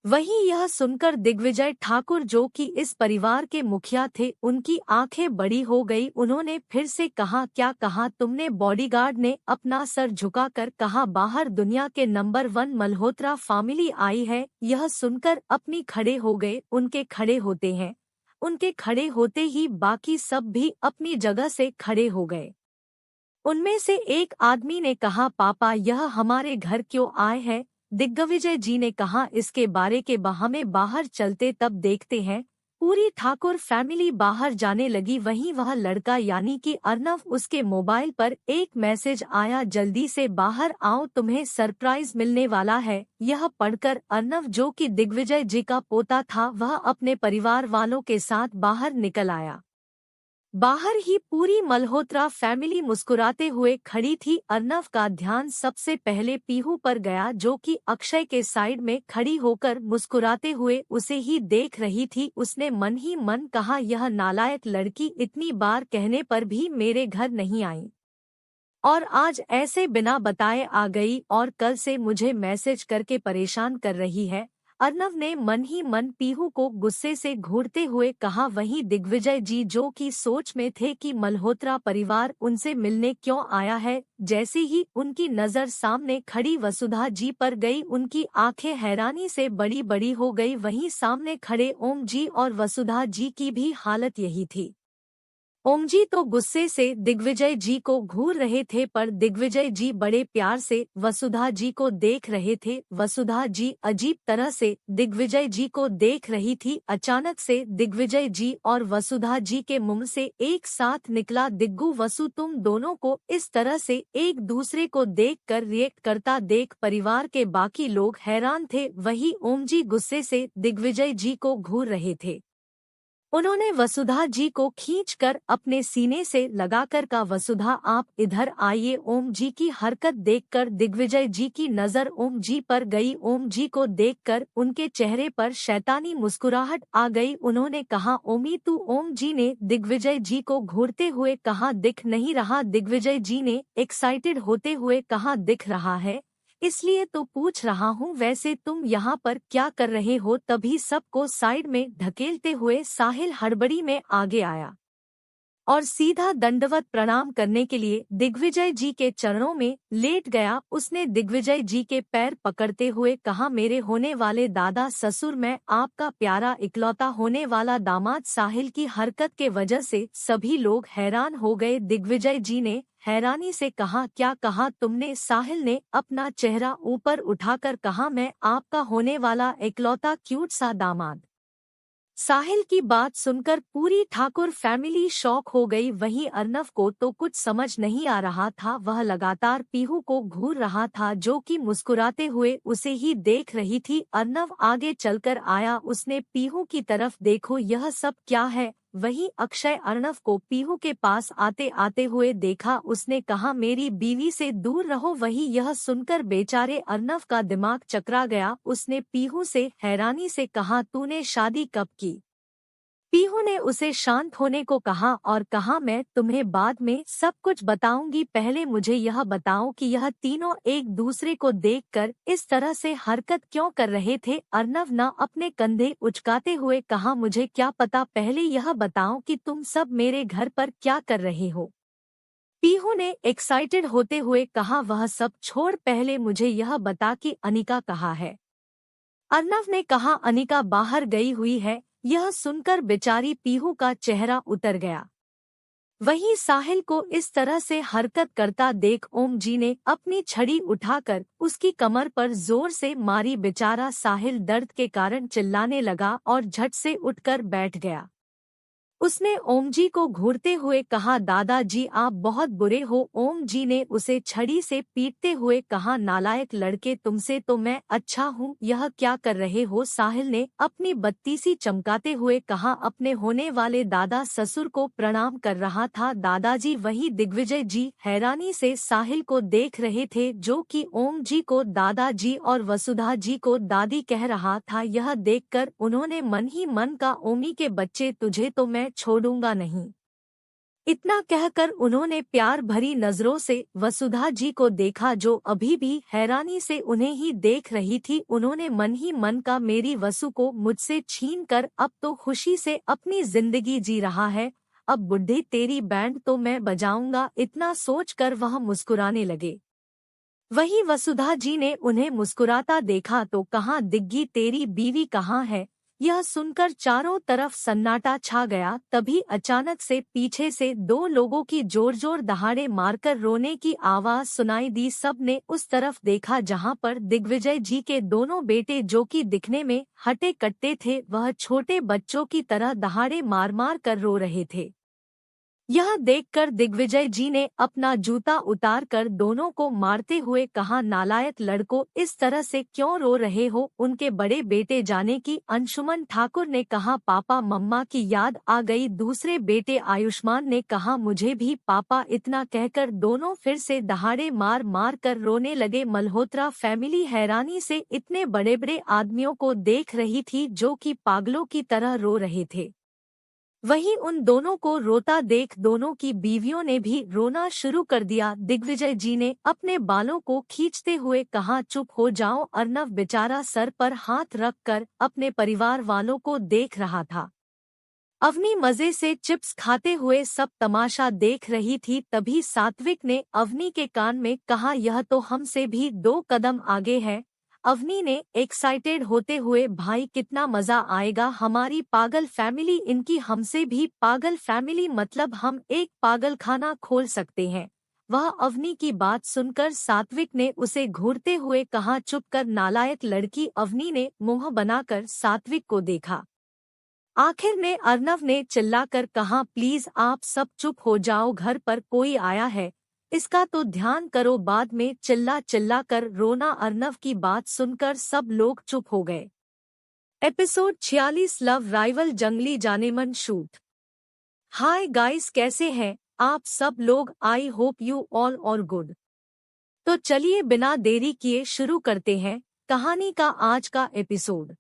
वहीं यह सुनकर दिग्विजय ठाकुर जो कि इस परिवार के मुखिया थे, उनकी आंखें बड़ी हो गई। उन्होंने फिर से कहा, क्या कहा तुमने? बॉडीगार्ड ने अपना सर झुकाकर कहा, बाहर दुनिया के नंबर 1 मल्होत्रा फैमिली आई है। यह सुनकर अपनी खड़े हो गए। उनके खड़े होते ही बाकी सब भी अपनी जगह से खड़े हो गए। उनमें से एक आदमी ने कहा, पापा यह हमारे घर क्यों आए हैं? दिग्विजय जी ने कहा, इसके बारे के हमें बाहर चलते तब देखते हैं। पूरी ठाकुर फैमिली बाहर जाने लगी। वहीं वह लड़का यानी कि अर्नव, उसके मोबाइल पर एक मैसेज आया, जल्दी से बाहर आओ तुम्हें सरप्राइज मिलने वाला है। यह पढ़कर अर्नव जो कि दिग्विजय जी का पोता था, वह अपने परिवार वालों के साथ बाहर निकल आया। बाहर ही पूरी मल्होत्रा फैमिली मुस्कुराते हुए खड़ी थी। अर्नव का ध्यान सबसे पहले पीहू पर गया जो कि अक्षय के साइड में खड़ी होकर मुस्कुराते हुए उसे ही देख रही थी। उसने मन ही मन कहा, यह नालायक लड़की इतनी बार कहने पर भी मेरे घर नहीं आई और आज ऐसे बिना बताए आ गई और कल से मुझे मैसेज करके परेशान कर रही है। अर्नव ने मन ही मन पीहू को गुस्से से घूरते हुए कहा। वहीं दिग्विजय जी जो की सोच में थे कि मल्होत्रा परिवार उनसे मिलने क्यों आया है, जैसे ही उनकी नजर सामने खड़ी वसुधा जी पर गई उनकी आंखें हैरानी से बड़ी बड़ी हो गई। वहीं सामने खड़े ओम जी और वसुधा जी की भी हालत यही थी। ओम जी तो गुस्से से दिग्विजय जी को घूर रहे थे, पर दिग्विजय जी बड़े प्यार से वसुधा जी को देख रहे थे। वसुधा जी अजीब तरह से दिग्विजय जी को देख रही थी। अचानक से दिग्विजय जी और वसुधा जी के मुंह से एक साथ निकला, दिग्गू वसु तुम दोनों को इस तरह से एक दूसरे को देखकर रिएक्ट करता देख परिवार के बाकी लोग हैरान थे। वही ओम जी गुस्से से दिग्विजय जी को घूर रहे थे। उन्होंने वसुधा जी को खींचकर अपने सीने से लगाकर कहा, वसुधा आप इधर आइए। ओम जी की हरकत देखकर दिग्विजय जी की नजर ओम जी पर गई। ओम जी को देखकर उनके चेहरे पर शैतानी मुस्कुराहट आ गई। उन्होंने कहा, ओमी तू? ओम जी ने दिग्विजय जी को घूरते हुए कहा, दिख नहीं रहा? दिग्विजय जी ने एक्साइटेड होते हुए कहा, दिख रहा है, इसलिए तो पूछ रहा हूँ। वैसे तुम यहाँ पर क्या कर रहे हो? तभी सबको साइड में ढकेलते हुए साहिल हड़बड़ी में आगे आया और सीधा दंडवत प्रणाम करने के लिए दिग्विजय जी के चरणों में लेट गया। उसने दिग्विजय जी के पैर पकड़ते हुए कहा, मेरे होने वाले दादा ससुर, मैं आपका प्यारा इकलौता होने वाला दामाद। साहिल की हरकत के वजह से सभी लोग हैरान हो गए। दिग्विजय जी ने हैरानी से कहा, क्या कहा तुमने? साहिल ने अपना चेहरा ऊपर उठाकर कहा, मैं आपका होने वाला इकलौता क्यूट सा दामाद। साहिल की बात सुनकर पूरी ठाकुर फैमिली शॉक हो गई। वहीं अर्नव को तो कुछ समझ नहीं आ रहा था। वह लगातार पीहू को घूर रहा था जो कि मुस्कुराते हुए उसे ही देख रही थी। अर्नव आगे चलकर आया, उसने पीहू की तरफ देखो यह सब क्या है। वहीं अक्षय अर्नव को पीहू के पास आते आते हुए देखा। उसने कहा, मेरी बीवी से दूर रहो। वहीं यह सुनकर बेचारे अर्नव का दिमाग चकरा गया। उसने पीहू से हैरानी से कहा, तूने शादी कब की? पीहू ने उसे शांत होने को कहा और कहा, मैं तुम्हें बाद में सब कुछ बताऊंगी, पहले मुझे यह बताओ कि यह तीनों एक दूसरे को देखकर इस तरह से हरकत क्यों कर रहे थे। अर्नव न अपने कंधे उचकाते हुए कहा, मुझे क्या पता, पहले यह बताओ कि तुम सब मेरे घर पर क्या कर रहे हो। पीहू ने एक्साइटेड होते हुए कहा, वह सब छोड़, पहले मुझे यह बता कि अनिका कहाँ है। अर्नव ने कहा, अनिका बाहर गई हुई है। यह सुनकर बेचारी पीहू का चेहरा उतर गया। वहीं साहिल को इस तरह से हरकत करता देख ओम जी ने अपनी छड़ी उठाकर उसकी कमर पर जोर से मारी। बेचारा साहिल दर्द के कारण चिल्लाने लगा और झट से उठकर बैठ गया। उसने ओम जी को घूरते हुए कहा, दादाजी आप बहुत बुरे हो। ओम जी ने उसे छड़ी से पीटते हुए कहा, नालायक लड़के, तुमसे तो मैं अच्छा हूँ, यह क्या कर रहे हो? साहिल ने अपनी बत्तीसी चमकाते हुए कहा, अपने होने वाले दादा ससुर को प्रणाम कर रहा था दादाजी। वहीं दिग्विजय जी हैरानी से साहिल को देख रहे थे जो कि ओम जी को दादाजी और वसुधा जी को दादी कह रहा था। यह देखकर उन्होंने मन ही मन का, ओमी के बच्चे, तुझे तो मैं छोड़ूंगा नहीं। इतना कहकर उन्होंने प्यार भरी नजरों से वसुधा जी को देखा जो अभी भी हैरानी से उन्हें ही देख रही थी। उन्होंने मन ही मन का, मेरी वसु को मुझसे छीन कर अब तो खुशी से अपनी जिंदगी जी रहा है, अब बुढ़ी तेरी बैंड तो मैं बजाऊंगा। इतना सोचकर वह मुस्कुराने लगे। वहीं वसुधा जी ने उन्हें मुस्कुराता देखा तो कहा, दिग्गी तेरी बीवी कहाँ है? यह सुनकर चारों तरफ सन्नाटा छा गया। तभी अचानक से पीछे से दो लोगों की जोर जोर दहाड़े मारकर रोने की आवाज सुनाई दी। सब ने उस तरफ देखा जहां पर दिग्विजय जी के दोनों बेटे जो कि दिखने में हटे कट्टे थे, वह छोटे बच्चों की तरह दहाड़े मार मार कर रो रहे थे। यह देखकर दिग्विजय जी ने अपना जूता उतार कर दोनों को मारते हुए कहा, नालायक लड़कों, इस तरह से क्यों रो रहे हो? उनके बड़े बेटे जाने की अंशुमन ठाकुर ने कहा, पापा मम्मा की याद आ गई। दूसरे बेटे आयुष्मान ने कहा, मुझे भी पापा। इतना कहकर दोनों फिर से दहाड़े मार मार कर रोने लगे। मल्होत्रा फैमिली हैरानी से इतने बड़े बड़े आदमियों को देख रही थी जो कि पागलों की तरह रो रहे थे। वहीं उन दोनों को रोता देख दोनों की बीवियों ने भी रोना शुरू कर दिया। दिग्विजय जी ने अपने बालों को खींचते हुए कहा, चुप हो जाओ। अर्नव बेचारा सर पर हाथ रखकर अपने परिवार वालों को देख रहा था। अवनी मजे से चिप्स खाते हुए सब तमाशा देख रही थी। तभी सात्विक ने अवनी के कान में कहा, यह तो हमसे भी 2 कदम आगे है। अवनी ने एक्साइटेड होते हुए, भाई कितना मजा आएगा, हमारी पागल फैमिली, इनकी हमसे भी पागल फैमिली, मतलब हम एक पागल खाना खोल सकते हैं। वह अवनी की बात सुनकर सात्विक ने उसे घूरते हुए कहा, चुप कर नालायक लड़की। अवनी ने मुंह बनाकर सात्विक को देखा। आखिर में अर्नव ने चिल्लाकर कहा, प्लीज आप सब चुप हो जाओ, घर पर कोई आया है, इसका तो ध्यान करो। बाद में चिल्ला चिल्ला कर रोना। अर्नव की बात सुनकर सब लोग चुप हो गए। एपिसोड 46 लव राइवल जंगली जानेमन शूट। हाय गाइस, कैसे हैं आप सब लोग? I hope you all are good. तो चलिए बिना देरी किए शुरू करते हैं कहानी का आज का एपिसोड।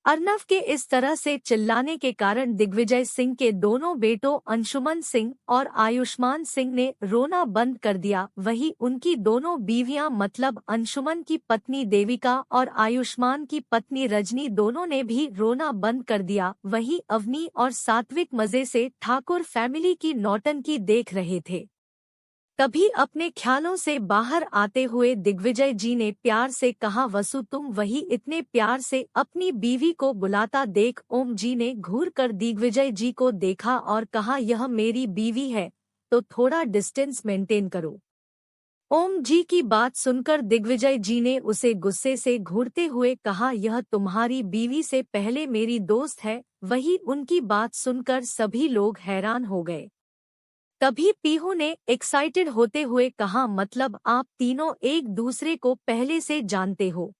अर्नव के इस तरह से चिल्लाने के कारण दिग्विजय सिंह के दोनों बेटों अंशुमन सिंह और आयुष्मान सिंह ने रोना बंद कर दिया। वहीं उनकी दोनों बीवियां, मतलब अंशुमन की पत्नी देविका और आयुष्मान की पत्नी रजनी, दोनों ने भी रोना बंद कर दिया। वहीं अवनी और सात्विक मजे से ठाकुर फैमिली की नौटंकी देख रहे थे। तभी अपने ख्यालों से बाहर आते हुए दिग्विजय जी ने प्यार से कहा, वसु तुम वही। इतने प्यार से अपनी बीवी को बुलाता देख ओम जी ने घूर कर दिग्विजय जी को देखा और कहा, यह मेरी बीवी है तो थोड़ा डिस्टेंस मेंटेन करो। ओम जी की बात सुनकर दिग्विजय जी ने उसे गुस्से से घूरते हुए कहा, यह तुम्हारी बीवी से पहले मेरी दोस्त है। वही उनकी बात सुनकर सभी लोग हैरान हो गए। तभी पीहू ने एक्साइटेड होते हुए कहा, मतलब आप तीनों एक दूसरे को पहले से जानते हो?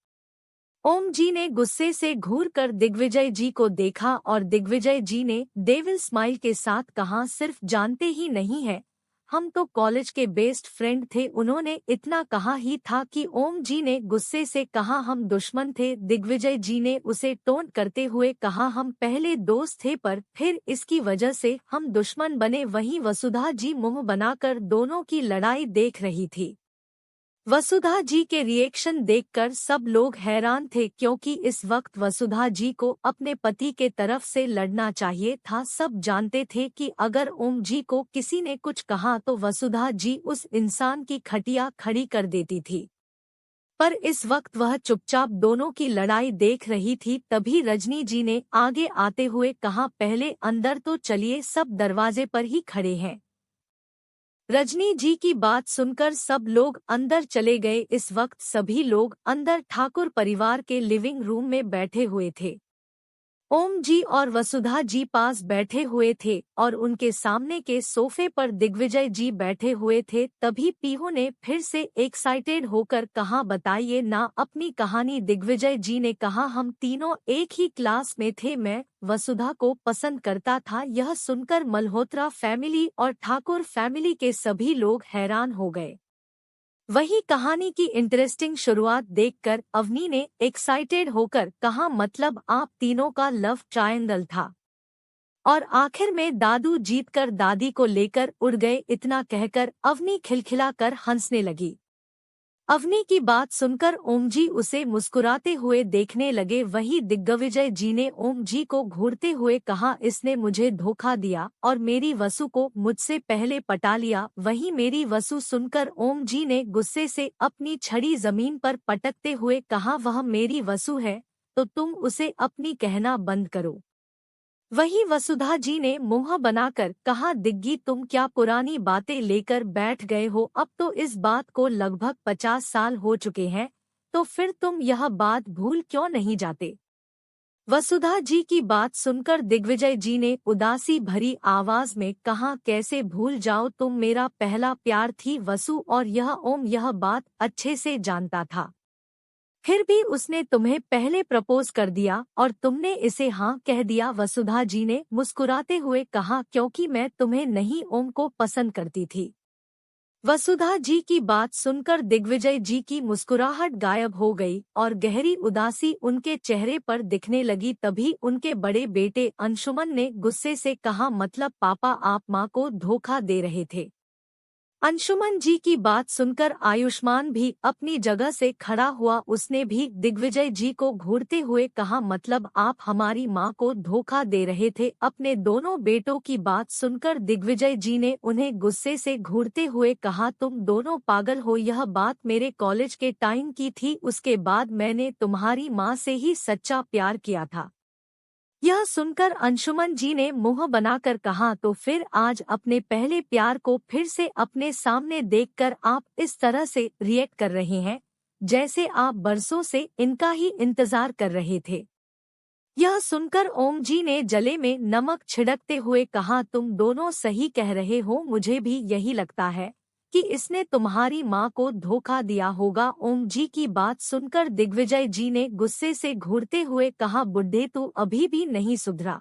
ओम जी ने गुस्से से घूर कर दिग्विजय जी को देखा और दिग्विजय जी ने डेविल स्माइल के साथ कहा, सिर्फ जानते ही नहीं है, हम तो कॉलेज के बेस्ट फ्रेंड थे। उन्होंने इतना कहा ही था कि ओम जी ने गुस्से से कहा, हम दुश्मन थे। दिग्विजय जी ने उसे टोंट करते हुए कहा, हम पहले दोस्त थे पर फिर इसकी वजह से हम दुश्मन बने। वहीं वसुधा जी मुंह बनाकर दोनों की लड़ाई देख रही थी। वसुधा जी के रिएक्शन देखकर सब लोग हैरान थे, क्योंकि इस वक्त वसुधा जी को अपने पति के तरफ से लड़ना चाहिए था। सब जानते थे कि अगर ओम जी को किसी ने कुछ कहा तो वसुधा जी उस इंसान की खटिया खड़ी कर देती थी, पर इस वक्त वह चुपचाप दोनों की लड़ाई देख रही थी। तभी रजनी जी ने आगे आते हुए कहा, पहले अंदर तो चलिए, सब दरवाजे पर ही खड़े हैं। रजनी जी की बात सुनकर सब लोग अंदर चले गए। इस वक्त सभी लोग अंदर ठाकुर परिवार के लिविंग रूम में बैठे हुए थे। ओम जी और वसुधा जी पास बैठे हुए थे और उनके सामने के सोफे पर दिग्विजय जी बैठे हुए थे। तभी पीहू ने फिर से एक्साइटेड होकर कहा, बताइए ना अपनी कहानी। दिग्विजय जी ने कहा, हम तीनों एक ही क्लास में थे, मैं वसुधा को पसंद करता था। यह सुनकर मल्होत्रा फैमिली और ठाकुर फैमिली के सभी लोग हैरान हो गए। वही कहानी की इंटरेस्टिंग शुरुआत देखकर अवनी ने एक्साइटेड होकर कहा, मतलब आप तीनों का लव ट्रायंगल था और आखिर में दादू जीतकर दादी को लेकर उड़ गए। इतना कहकर अवनी खिलखिलाकर हंसने लगी। अवनी की बात सुनकर ओम जी उसे मुस्कुराते हुए देखने लगे। वहीं दिग्विजय जी ने ओम जी को घूरते हुए कहा, इसने मुझे धोखा दिया और मेरी वसु को मुझसे पहले पटा लिया। वहीं मेरी वसु सुनकर ओम जी ने गुस्से से अपनी छड़ी जमीन पर पटकते हुए कहा, वह मेरी वसु है तो तुम उसे अपनी कहना बंद करो। वही वसुधा जी ने मुंह बनाकर कहा, दिग्गी तुम क्या पुरानी बातें लेकर बैठ गए हो? अब तो इस बात को लगभग 50 साल हो चुके हैं, तो फिर तुम यह बात भूल क्यों नहीं जाते? वसुधा जी की बात सुनकर दिग्विजय जी ने उदासी भरी आवाज में कहा, कैसे भूल जाओ, तुम मेरा पहला प्यार थी वसु, और यह ओम यह बात अच्छे से जानता था। फिर भी उसने तुम्हें पहले प्रपोज कर दिया और तुमने इसे हाँ कह दिया। वसुधा जी ने मुस्कुराते हुए कहा, क्योंकि मैं तुम्हें नहीं ओम को पसंद करती थी। वसुधा जी की बात सुनकर दिग्विजय जी की मुस्कुराहट गायब हो गई और गहरी उदासी उनके चेहरे पर दिखने लगी। तभी उनके बड़े बेटे अंशुमन ने गुस्से से कहा, मतलब पापा आप माँ को धोखा दे रहे थे। अंशुमन जी की बात सुनकर आयुष्मान भी अपनी जगह से खड़ा हुआ। उसने भी दिग्विजय जी को घूरते हुए कहा, मतलब आप हमारी मां को धोखा दे रहे थे। अपने दोनों बेटों की बात सुनकर दिग्विजय जी ने उन्हें गुस्से से घूरते हुए कहा, तुम दोनों पागल हो। यह बात मेरे कॉलेज के टाइम की थी, उसके बाद मैंने तुम्हारी माँ से ही सच्चा प्यार किया था। यह सुनकर अंशुमन जी ने मुंह बनाकर कहा, तो फिर आज अपने पहले प्यार को फिर से अपने सामने देखकर आप इस तरह से रिएक्ट कर रहे हैं जैसे आप बरसों से इनका ही इंतजार कर रहे थे। यह सुनकर ओम जी ने जले में नमक छिड़कते हुए कहा, तुम दोनों सही कह रहे हो, मुझे भी यही लगता है कि इसने तुम्हारी माँ को धोखा दिया होगा। ओम जी की बात सुनकर दिग्विजय जी ने गुस्से से घूरते हुए कहा, बुड्ढे तू अभी भी नहीं सुधरा।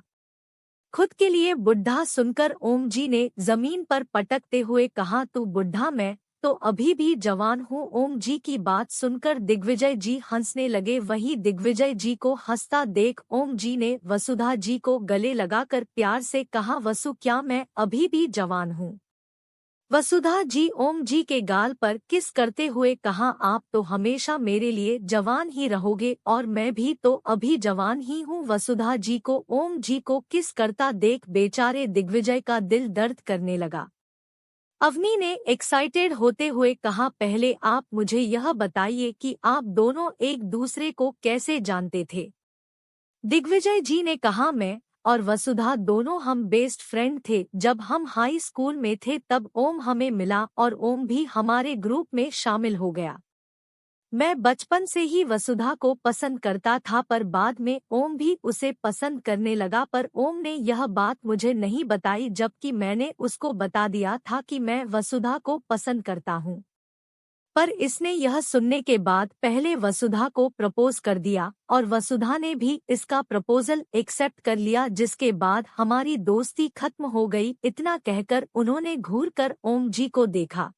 खुद के लिए बुढ़ा सुनकर ओम जी ने जमीन पर पटकते हुए कहा, तू बुढ़ा मैं तो अभी भी जवान हूँ। ओम जी की बात सुनकर दिग्विजय जी हंसने लगे। वहीं दिग्विजय जी को हंसता देख ओम जी ने वसुधा जी को गले लगाकर प्यार से कहा, वसु क्या मैं अभी भी जवान हूँ। वसुधा जी ओम जी के गाल पर किस करते हुए कहा, आप तो हमेशा मेरे लिए जवान ही रहोगे और मैं भी तो अभी जवान ही हूँ। वसुधा जी को ओम जी को किस करता देख बेचारे दिग्विजय का दिल दर्द करने लगा। अवनी ने एक्साइटेड होते हुए कहा, पहले आप मुझे यह बताइए कि आप दोनों एक दूसरे को कैसे जानते थे। दिग्विजय जी ने कहा, मैं और वसुधा दोनों हम बेस्ट फ्रेंड थे। जब हम हाई स्कूल में थे तब ओम हमें मिला और ओम भी हमारे ग्रुप में शामिल हो गया। मैं बचपन से ही वसुधा को पसंद करता था पर बाद में ओम भी उसे पसंद करने लगा, पर ओम ने यह बात मुझे नहीं बताई जबकि मैंने उसको बता दिया था कि मैं वसुधा को पसंद करता हूँ। पर इसने यह सुनने के बाद पहले वसुधा को प्रपोज कर दिया और वसुधा ने भी इसका प्रपोजल एक्सेप्ट कर लिया, जिसके बाद हमारी दोस्ती खत्म हो गई। इतना कहकर उन्होंने घूरकर ओम जी को देखा।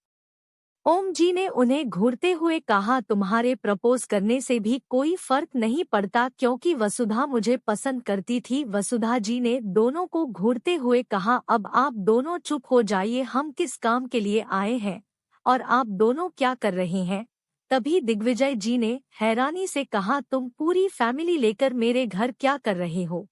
ओम जी ने उन्हें घूरते हुए कहा, तुम्हारे प्रपोज करने से भी कोई फर्क नहीं पड़ता क्योंकि वसुधा मुझे पसंद करती थी। वसुधा जी ने दोनों को घूरते हुए कहा, अब आप दोनों चुप हो जाइए, हम किस काम के लिए आए हैं और आप दोनों क्या कर रहे हैं। तभी दिग्विजय जी ने हैरानी से कहा, तुम पूरी फैमिली लेकर मेरे घर क्या कर रहे हो।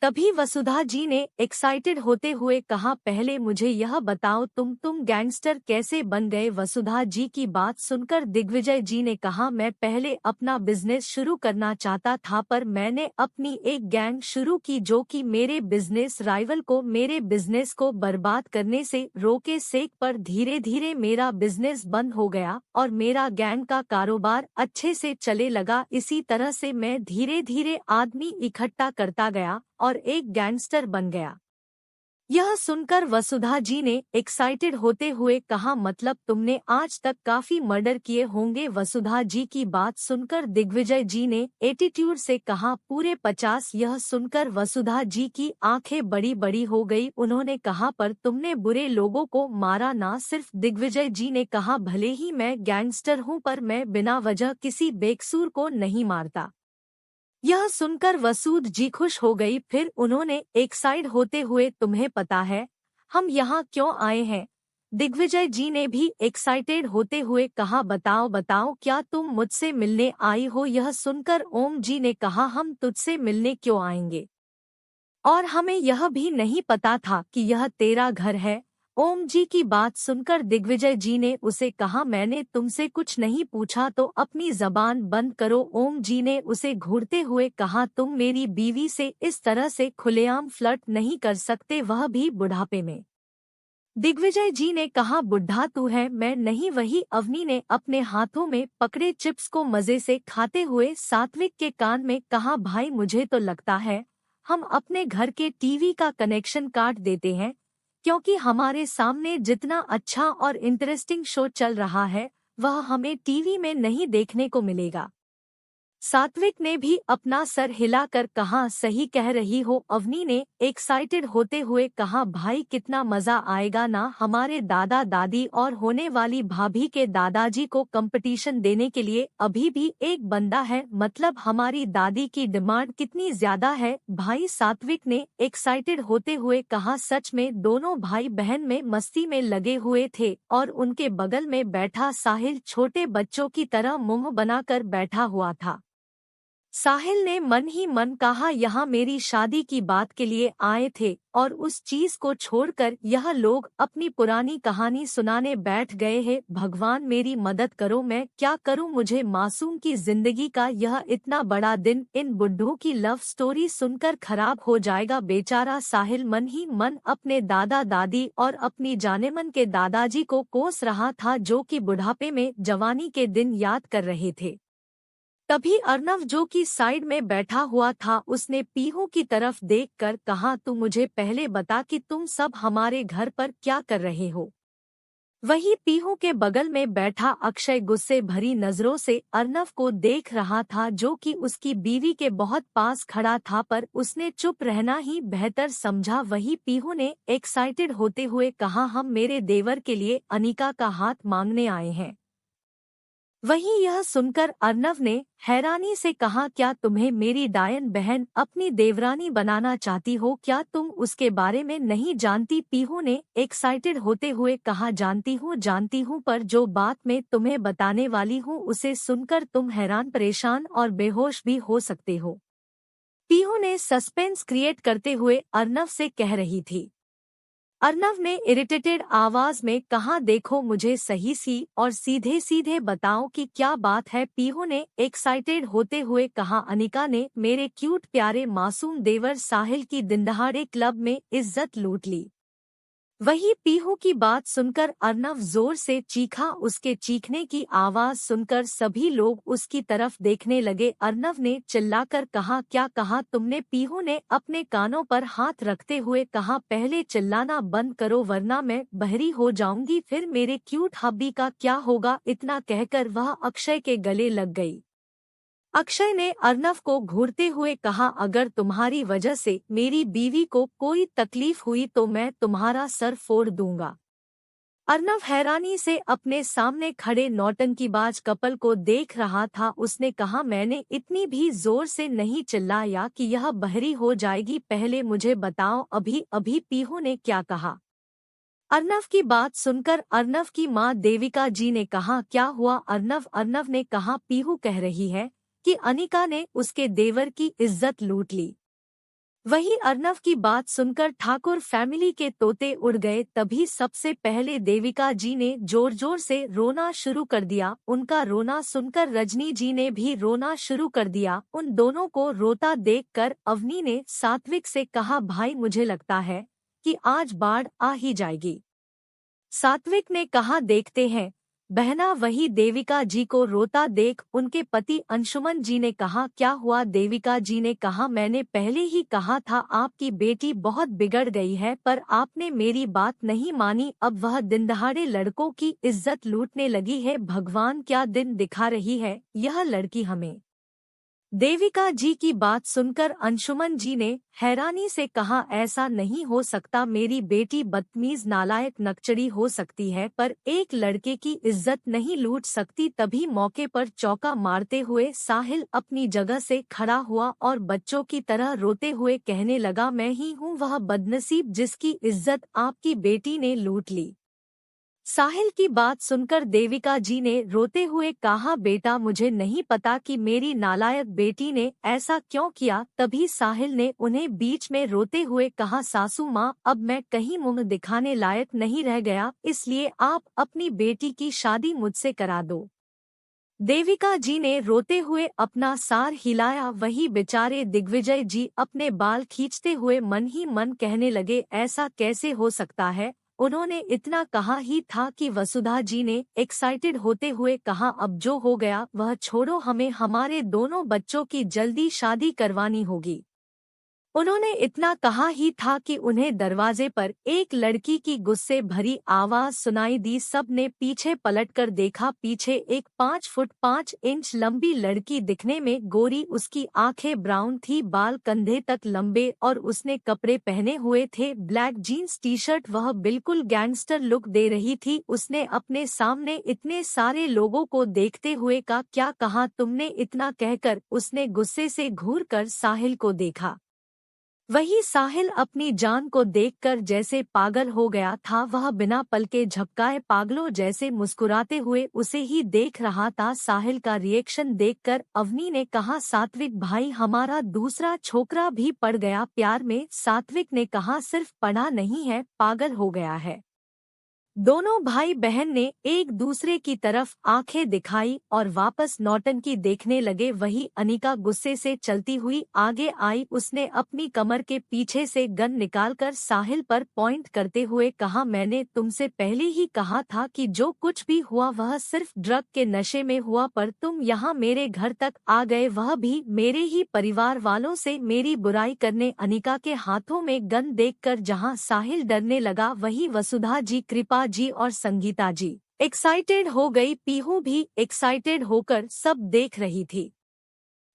तभी वसुधा जी ने एक्साइटेड होते हुए कहा, पहले मुझे यह बताओ तुम गैंगस्टर कैसे बन गए। वसुधा जी की बात सुनकर दिग्विजय जी ने कहा, मैं पहले अपना बिजनेस शुरू करना चाहता था पर मैंने अपनी एक गैंग शुरू की जो कि मेरे बिजनेस राइवल को मेरे बिजनेस को बर्बाद करने से रोके सेक, पर धीरे धीरे मेरा बिजनेस बंद हो गया और मेरा गैंग का कारोबार अच्छे से चले लगा। इसी तरह से मैं धीरे धीरे आदमी इकट्ठा करता गया और एक गैंगस्टर बन गया। यह सुनकर वसुधा जी ने एक्साइटेड होते हुए कहा, मतलब तुमने आज तक काफी मर्डर किए होंगे। वसुधा जी की बात सुनकर दिग्विजय जी ने एटीट्यूड से कहा, पूरे 50। यह सुनकर वसुधा जी की आंखें बड़ी बड़ी हो गई। उन्होंने कहा, पर तुमने बुरे लोगों को मारा ना। सिर्फ दिग्विजय जी ने कहा, भले ही मैं गैंगस्टर हूँ पर मैं बिना वजह किसी बेकसूर को नहीं मारता। यह सुनकर वसूद जी खुश हो गई। फिर उन्होंने एक साइड होते हुए, तुम्हें पता है हम यहाँ क्यों आए हैं। दिग्विजय जी ने भी एक्साइटेड होते हुए कहा, बताओ बताओ क्या तुम मुझसे मिलने आई हो। यह सुनकर ओम जी ने कहा, हम तुझसे मिलने क्यों आएंगे और हमें यह भी नहीं पता था कि यह तेरा घर है। ओम जी की बात सुनकर दिग्विजय जी ने उसे कहा, मैंने तुमसे कुछ नहीं पूछा तो अपनी जबान बंद करो। ओम जी ने उसे घूरते हुए कहा, तुम मेरी बीवी से इस तरह से खुलेआम फ्लर्ट नहीं कर सकते, वह भी बुढ़ापे में। दिग्विजय जी ने कहा, बुढ़ा तू है मैं नहीं। वही अवनी ने अपने हाथों में पकड़े चिप्स को मजे से खाते हुए सात्विक के कान में कहा, भाई मुझे तो लगता है हम अपने घर के टीवी का कनेक्शन काट देते हैं क्योंकि हमारे सामने जितना अच्छा और इंटरेस्टिंग शो चल रहा है वह हमें टीवी में नहीं देखने को मिलेगा। सात्विक ने भी अपना सर हिलाकर कहा, सही कह रही हो। अवनी ने एक्साइटेड होते हुए कहा, भाई कितना मजा आएगा ना, हमारे दादा दादी और होने वाली भाभी के दादाजी को कंपटीशन देने के लिए अभी भी एक बंदा है, मतलब हमारी दादी की डिमांड कितनी ज्यादा है। भाई सात्विक ने एक्साइटेड होते हुए कहा, सच में दोनों भाई बहन में मस्ती में लगे हुए थे और उनके बगल में बैठा साहिल छोटे बच्चों की तरह मुंह बनाकर बैठा हुआ था। साहिल ने मन ही मन कहा, यहाँ मेरी शादी की बात के लिए आए थे और उस चीज को छोड़कर यह लोग अपनी पुरानी कहानी सुनाने बैठ गए हैं। भगवान मेरी मदद करो, मैं क्या करूं, मुझे मासूम की जिंदगी का यह इतना बड़ा दिन इन बुड्ढों की लव स्टोरी सुनकर खराब हो जाएगा। बेचारा साहिल मन ही मन अपने दादा दादी और अपनी जानेमन के दादाजी को कोस रहा था, जो कि बुढ़ापे में जवानी के दिन याद कर रहे थे। तभी अर्नव, जो कि साइड में बैठा हुआ था, उसने पीहू की तरफ देखकर कहा, तू मुझे पहले बता कि तुम सब हमारे घर पर क्या कर रहे हो। वही पीहू के बगल में बैठा अक्षय गुस्से भरी नजरों से अर्नव को देख रहा था, जो कि उसकी बीवी के बहुत पास खड़ा था, पर उसने चुप रहना ही बेहतर समझा। वही पीहू ने एक्साइटेड होते हुए कहा, हम मेरे देवर के लिए अनिका का हाथ मांगने आए हैं। वहीं यह सुनकर अर्नव ने हैरानी से कहा, क्या तुम्हें मेरी डायन बहन अपनी देवरानी बनाना चाहती हो, क्या तुम उसके बारे में नहीं जानती। पीहू ने एक्साइटेड होते हुए कहा, जानती हूँ, पर जो बात मैं तुम्हें बताने वाली हूँ उसे सुनकर तुम हैरान परेशान और बेहोश भी हो सकते हो। पीहू ने सस्पेंस क्रिएट करते हुए अर्नव से कह रही थी। अर्नव ने इरिटेटेड आवाज में कहा, देखो मुझे सही सी और सीधे सीधे बताओ कि क्या बात है। पीहू ने एक्साइटेड होते हुए कहा, अनिका ने मेरे क्यूट प्यारे मासूम देवर साहिल की दिनदहाड़े क्लब में इज्जत लूट ली। वही पीहू की बात सुनकर अर्नव जोर से चीखा। उसके चीखने की आवाज सुनकर सभी लोग उसकी तरफ देखने लगे। अर्नव ने चिल्लाकर कहा, क्या कहा तुमने। पीहू ने अपने कानों पर हाथ रखते हुए कहा, पहले चिल्लाना बंद करो वरना मैं बहरी हो जाऊंगी, फिर मेरे क्यूट हब्बी का क्या होगा। इतना कहकर वह अक्षय के गले लग गई। अक्षय ने अर्नव को घूरते हुए कहा, अगर तुम्हारी वजह से मेरी बीवी को कोई तकलीफ हुई तो मैं तुम्हारा सर फोड़ दूंगा। अर्नव हैरानी से अपने सामने खड़े नौटंकीबाज कपल को देख रहा था। उसने कहा, मैंने इतनी भी जोर से नहीं चिल्लाया कि यह बहरी हो जाएगी, पहले मुझे बताओ अभी अभी पीहू ने क्या कहा। अर्नव की बात सुनकर अर्नव की मां देविका जी ने कहा, क्या हुआ अर्नव। अर्नव ने कहा, पीहू कह रही है कि अनिका ने उसके देवर की इज्जत लूट ली। वही अर्नव की बात सुनकर ठाकुर फैमिली के तोते उड़ गए। तभी सबसे पहले देविका जी ने जोर जोर से रोना शुरू कर दिया। उनका रोना सुनकर रजनी जी ने भी रोना शुरू कर दिया। उन दोनों को रोता देखकर अवनी ने सात्विक से कहा, भाई मुझे लगता है कि आज बाढ़ आ ही जाएगी। सात्विक ने कहा, देखते हैं बहना। वही देविका जी को रोता देख उनके पति अंशुमन जी ने कहा, क्या हुआ। देविका जी ने कहा, मैंने पहले ही कहा था आपकी बेटी बहुत बिगड़ गई है, पर आपने मेरी बात नहीं मानी। अब वह दिनदहाड़े लड़कों की इज्जत लूटने लगी है। भगवान क्या दिन दिखा रही है यह लड़की हमें। देविका जी की बात सुनकर अंशुमन जी ने हैरानी से कहा, ऐसा नहीं हो सकता, मेरी बेटी बदतमीज नालायक नकचड़ी हो सकती है पर एक लड़के की इज्जत नहीं लूट सकती। तभी मौके पर चौका मारते हुए साहिल अपनी जगह से खड़ा हुआ और बच्चों की तरह रोते हुए कहने लगा, मैं ही हूँ वह बदनसीब जिसकी इज्जत आपकी बेटी ने लूट ली। साहिल की बात सुनकर देविका जी ने रोते हुए कहा, बेटा मुझे नहीं पता कि मेरी नालायक बेटी ने ऐसा क्यों किया। तभी साहिल ने उन्हें बीच में रोते हुए कहा, सासू माँ अब मैं कहीं मुंह दिखाने लायक नहीं रह गया, इसलिए आप अपनी बेटी की शादी मुझसे करा दो। देविका जी ने रोते हुए अपना सार हिलाया। वही बेचारे दिग्विजय जी अपने बाल खींचते हुए मन ही मन कहने लगे, ऐसा कैसे हो सकता है। उन्होंने इतना कहा ही था कि वसुधा जी ने एक्साइटेड होते हुए कहा, अब जो हो गया वह छोड़ो, हमें हमारे दोनों बच्चों की जल्दी शादी करवानी होगी। उन्होंने इतना कहा ही था कि उन्हें दरवाजे पर एक लड़की की गुस्से भरी आवाज सुनाई दी। सब ने पीछे पलटकर देखा। पीछे एक 5 फुट 5 इंच लंबी लड़की, दिखने में गोरी, उसकी आंखें ब्राउन थी, बाल कंधे तक लंबे और उसने कपड़े पहने हुए थे, ब्लैक जीन्स टी शर्ट। वह बिल्कुल गैंगस्टर लुक दे रही थी। उसने अपने सामने इतने सारे लोगों को देखते हुए कहा, क्या कहा तुमने? इतना कहकर उसने गुस्से से घूरकर साहिल को देखा। वही साहिल अपनी जान को देखकर जैसे पागल हो गया था। वह बिना पलके झपकाए पागलों जैसे मुस्कुराते हुए उसे ही देख रहा था। साहिल का रिएक्शन देखकर अवनी ने कहा, सात्विक भाई, हमारा दूसरा छोकरा भी पड़ गया प्यार में। सात्विक ने कहा, सिर्फ पड़ा नहीं है, पागल हो गया है। दोनों भाई बहन ने एक दूसरे की तरफ आंखें दिखाई और वापस नौटंकी देखने लगे। वही अनिका गुस्से से चलती हुई आगे आई। उसने अपनी कमर के पीछे से गन निकालकर साहिल पर पॉइंट करते हुए कहा, मैंने तुमसे पहले ही कहा था कि जो कुछ भी हुआ वह सिर्फ ड्रग के नशे में हुआ, पर तुम यहाँ मेरे घर तक आ गए, वह भी मेरे ही परिवार वालों से मेरी बुराई करने। अनिका के हाथों में गन देखकर जहाँ साहिल डरने लगा, वही वसुधा जी, कृपा जी और संगीता जी एक्साइटेड हो गई। पीहू भी एक्साइटेड होकर सब देख रही थी।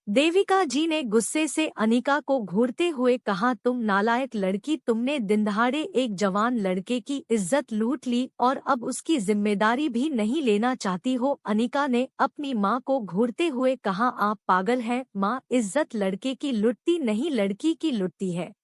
देविका जी ने गुस्से से अनिका को घूरते हुए कहा, तुम नालायक लड़की, तुमने दिनदहाड़े एक जवान लड़के की इज्जत लूट ली और अब उसकी जिम्मेदारी भी नहीं लेना चाहती हो। अनिका ने अपनी माँ को घूरते हुए कहा, आप पागल हैं माँ, इज्जत लड़के की लुटती नहीं, लड़की की लुटती है।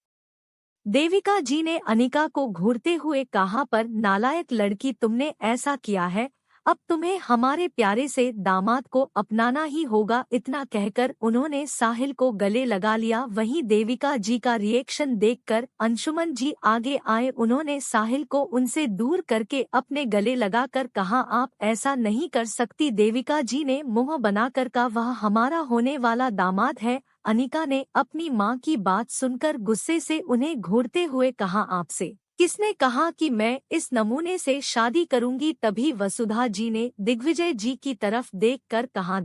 देविका जी ने अनिका को घूरते हुए कहा, पर नालायक लड़की, तुमने ऐसा किया है, अब तुम्हें हमारे प्यारे से दामाद को अपनाना ही होगा। इतना कहकर उन्होंने साहिल को गले लगा लिया। वहीं देविका जी का रिएक्शन देखकर अंशुमन जी आगे आए। उन्होंने साहिल को उनसे दूर करके अपने गले लगाकर कहा, आप ऐसा नहीं कर सकती। देविका जी ने मुंह बनाकर कहा, वह हमारा होने वाला दामाद है। अनिका ने अपनी मां की बात सुनकर गुस्से से उन्हें घूरते हुए कहा, आपसे किसने कहा कि मैं इस नमूने से शादी करूंगी? तभी वसुधा जी ने दिग्विजय जी की तरफ देखकर कहा,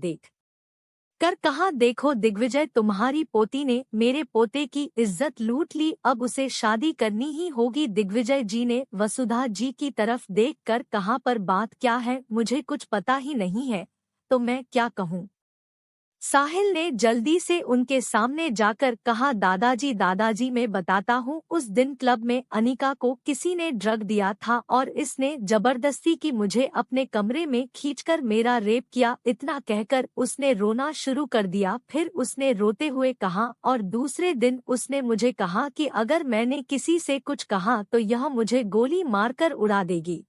कहा, देखो दिग्विजय, तुम्हारी पोती ने मेरे पोते की इज्जत लूट ली, अब उसे शादी करनी ही होगी। दिग्विजय जी ने वसुधा जी की तरफ देखकर कहा, पर बात क्या है, मुझे कुछ पता ही नहीं है, तो मैं क्या कहूँ? साहिल ने जल्दी से उनके सामने जाकर कहा, दादाजी मैं बताता हूँ, उस दिन क्लब में अनिका को किसी ने ड्रग दिया था और इसने जबरदस्ती की मुझे अपने कमरे में खींचकर मेरा रेप किया। इतना कहकर उसने रोना शुरू कर दिया। फिर उसने रोते हुए कहा, और दूसरे दिन उसने मुझे कहा कि अगर मैंने किसी से कुछ कहा तो यह मुझे गोली मारकर उड़ा देगी।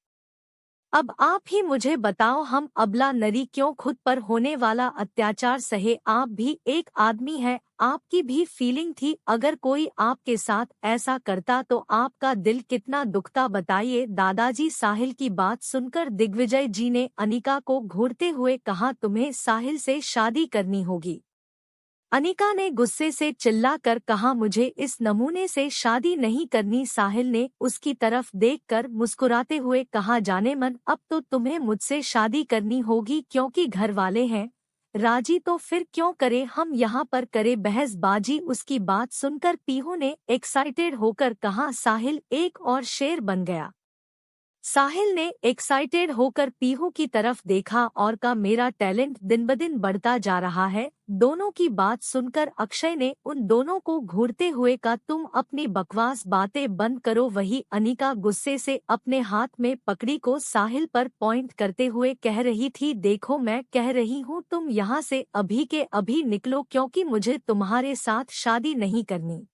अब आप ही मुझे बताओ, हम अबला नरी क्यों खुद पर होने वाला अत्याचार सहे? आप भी एक आदमी हैं, आपकी भी फीलिंग थी। अगर कोई आपके साथ ऐसा करता तो आपका दिल कितना दुखता, बताइए दादाजी। साहिल की बात सुनकर दिग्विजय जी ने अनिका को घूरते हुए कहा, तुम्हें साहिल से शादी करनी होगी। अनिका ने गुस्से से चिल्लाकर कहा, मुझे इस नमूने से शादी नहीं करनी। साहिल ने उसकी तरफ देखकर मुस्कुराते हुए कहा, जाने मन, अब तो तुम्हें मुझसे शादी करनी होगी, क्योंकि घर वाले हैं राजी, तो फिर क्यों करे हम यहाँ पर करे बहसबाजी। उसकी बात सुनकर पीहू ने एक्साइटेड होकर कहा, साहिल एक और शेर बन गया। साहिल ने एक्साइटेड होकर पीहू की तरफ देखा और कहा, मेरा टैलेंट दिन ब दिन बढ़ता जा रहा है। दोनों की बात सुनकर अक्षय ने उन दोनों को घूरते हुए कहा, तुम अपनी बकवास बातें बंद करो। वही अनिका गुस्से से अपने हाथ में पकड़ी को साहिल पर पॉइंट करते हुए कह रही थी, देखो मैं कह रही हूँ, तुम यहाँ से अभी के अभी निकलो, क्योंकि मुझे तुम्हारे साथ शादी नहीं करनी।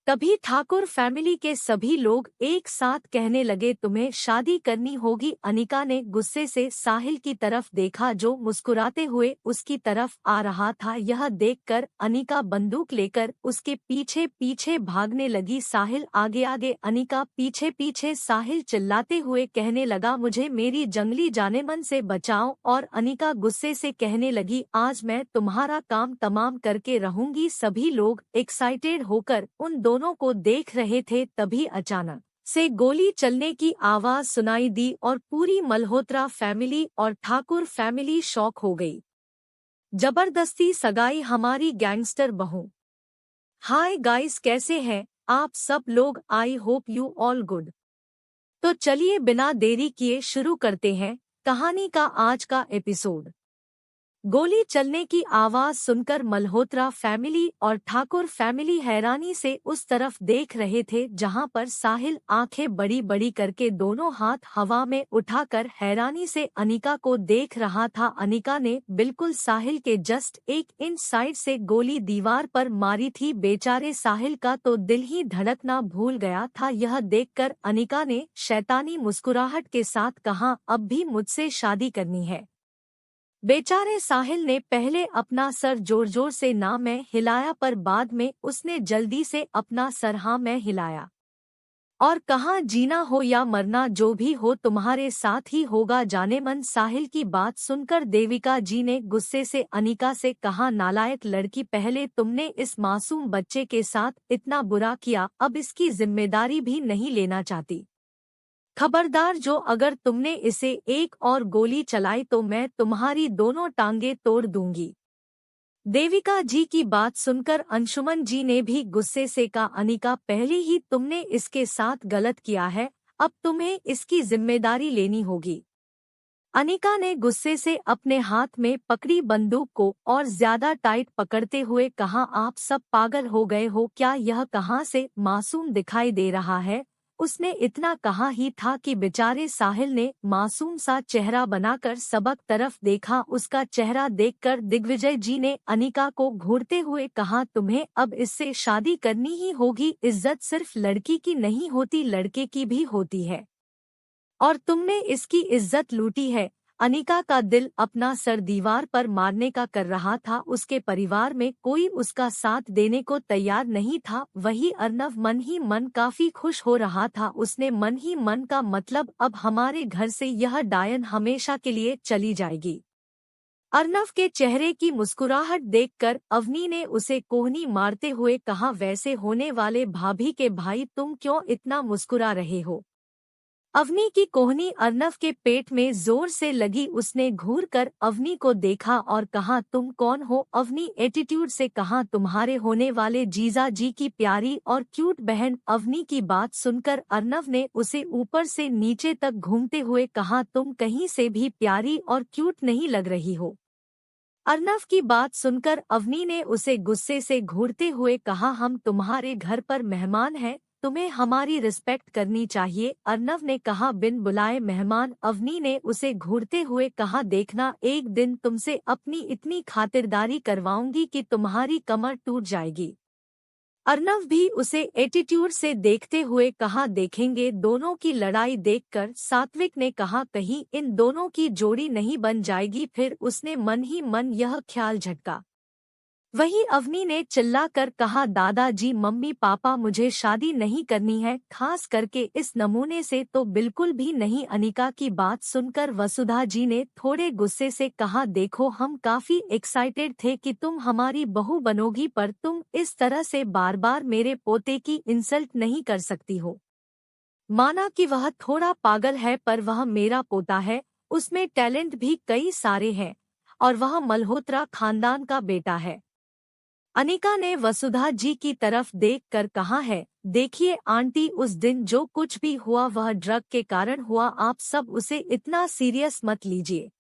तभी ठाकुर फैमिली के सभी लोग एक साथ कहने लगे, तुम्हें शादी करनी होगी। अनिका ने गुस्से से साहिल की तरफ देखा जो मुस्कुराते हुए उसकी तरफ आ रहा था। यह देखकर अनिका बंदूक लेकर उसके पीछे पीछे भागने लगी। साहिल आगे आगे, अनिका पीछे पीछे। साहिल चिल्लाते हुए कहने लगा, मुझे मेरी जंगली जानेमन से बचाओ। और अनिका गुस्से से कहने लगी, आज मैं तुम्हारा काम तमाम करके रहूंगी। सभी लोग एक्साइटेड होकर उन दोनों को देख रहे थे। तभी अचानक से गोली चलने की आवाज सुनाई दी और पूरी मल्होत्रा फैमिली और ठाकुर फैमिली शॉक हो गई। जबरदस्ती सगाई हमारी गैंगस्टर बहू। हाय गाइस, कैसे हैं आप सब लोग? I hope you all good. तो चलिए बिना देरी किए शुरू करते हैं कहानी का आज का एपिसोड। गोली चलने की आवाज सुनकर मल्होत्रा फैमिली और ठाकुर फैमिली हैरानी से उस तरफ देख रहे थे जहां पर साहिल आंखें बड़ी बड़ी करके दोनों हाथ हवा में उठाकर हैरानी से अनिका को देख रहा था। अनिका ने बिल्कुल साहिल के जस्ट 1 इंच साइड से गोली दीवार पर मारी थी। बेचारे साहिल का तो दिल ही धड़कना भूल गया था। यह देखकर अनिका ने शैतानी मुस्कुराहट के साथ कहा, अब भी मुझसे शादी करनी है? बेचारे साहिल ने पहले अपना सर जोर जोर से ना में हिलाया, पर बाद में उसने जल्दी से अपना सर हाँ में हिलाया और कहा, जीना हो या मरना जो भी हो तुम्हारे साथ ही होगा जाने मन। साहिल की बात सुनकर देविका जी ने गुस्से से अनिका से कहा, नालायक लड़की, पहले तुमने इस मासूम बच्चे के साथ इतना बुरा किया, अब इसकी जिम्मेदारी भी नहीं लेना चाहती? खबरदार, जो अगर तुमने इसे एक और गोली चलाई तो मैं तुम्हारी दोनों टांगे तोड़ दूंगी। देविका जी की बात सुनकर अंशुमन जी ने भी गुस्से से कहा, अनिका, पहले ही तुमने इसके साथ गलत किया है, अब तुम्हें इसकी जिम्मेदारी लेनी होगी। अनिका ने गुस्से से अपने हाथ में पकड़ी बंदूक को और ज्यादा टाइट पकड़ते हुए कहा, आप सब पागल हो गए हो क्या? यह कहाँ से मासूम दिखाई दे रहा है? उसने इतना कहा ही था कि बेचारे साहिल ने मासूम सा चेहरा बनाकर सबक तरफ देखा। उसका चेहरा देखकर दिग्विजय जी ने अनिका को घूरते हुए कहा, तुम्हें अब इससे शादी करनी ही होगी। इज्जत सिर्फ लड़की की नहीं होती, लड़के की भी होती है, और तुमने इसकी इज्जत लूटी है। अनिका का दिल अपना सर दीवार पर मारने का कर रहा था। उसके परिवार में कोई उसका साथ देने को तैयार नहीं था। वही अर्नव मन ही मन काफी खुश हो रहा था। उसने मन ही मन का मतलब, अब हमारे घर से यह डायन हमेशा के लिए चली जाएगी। अर्नव के चेहरे की मुस्कुराहट देखकर अवनी ने उसे कोहनी मारते हुए कहा, वैसे होने वाले भाभी के भाई, तुम क्यों इतना मुस्कुरा रहे हो? अवनी की कोहनी अर्नव के पेट में जोर से लगी। उसने घूरकर अवनी को देखा और कहा, तुम कौन हो? अवनी एटीट्यूड से कहा, तुम्हारे होने वाले जीजा जी की प्यारी और क्यूट बहन। अवनी की बात सुनकर अर्नव ने उसे ऊपर से नीचे तक घूमते हुए कहा, तुम कहीं से भी प्यारी और क्यूट नहीं लग रही हो। अर्नव की बात सुनकर अवनी ने उसे गुस्से से घूरते हुए कहा, हम तुम्हारे घर पर मेहमान हैं, तुम्हें हमारी रिस्पेक्ट करनी चाहिए। अर्नव ने कहा, बिन बुलाए मेहमान? अवनी ने उसे घूरते हुए कहा, देखना एक दिन तुमसे अपनी इतनी खातिरदारी करवाऊंगी कि तुम्हारी कमर टूट जाएगी। अर्नव भी उसे एटीट्यूड से देखते हुए कहा, देखेंगे। दोनों की लड़ाई देखकर सात्विक ने कहा, कहीं इन दोनों की जोड़ी नहीं बन जाएगी। फिर उसने मन ही मन यह ख्याल झटका। वहीं अवनी ने चिल्लाकर कहा, दादाजी, मम्मी पापा, मुझे शादी नहीं करनी है, खास करके इस नमूने से तो बिल्कुल भी नहीं। अनिका की बात सुनकर वसुधा जी ने थोड़े गुस्से से कहा, देखो, हम काफी एक्साइटेड थे कि तुम हमारी बहू बनोगी, पर तुम इस तरह से बार बार मेरे पोते की इंसल्ट नहीं कर सकती हो। माना कि वह थोड़ा पागल है, पर वह मेरा पोता है, उसमें टैलेंट भी कई सारे हैं, और वह मल्होत्रा खानदान का बेटा है। अनिका ने वसुधा जी की तरफ देखकर कहा है, देखिए आंटी, उस दिन जो कुछ भी हुआ वह ड्रग के कारण हुआ, आप सब उसे इतना सीरियस मत लीजिए।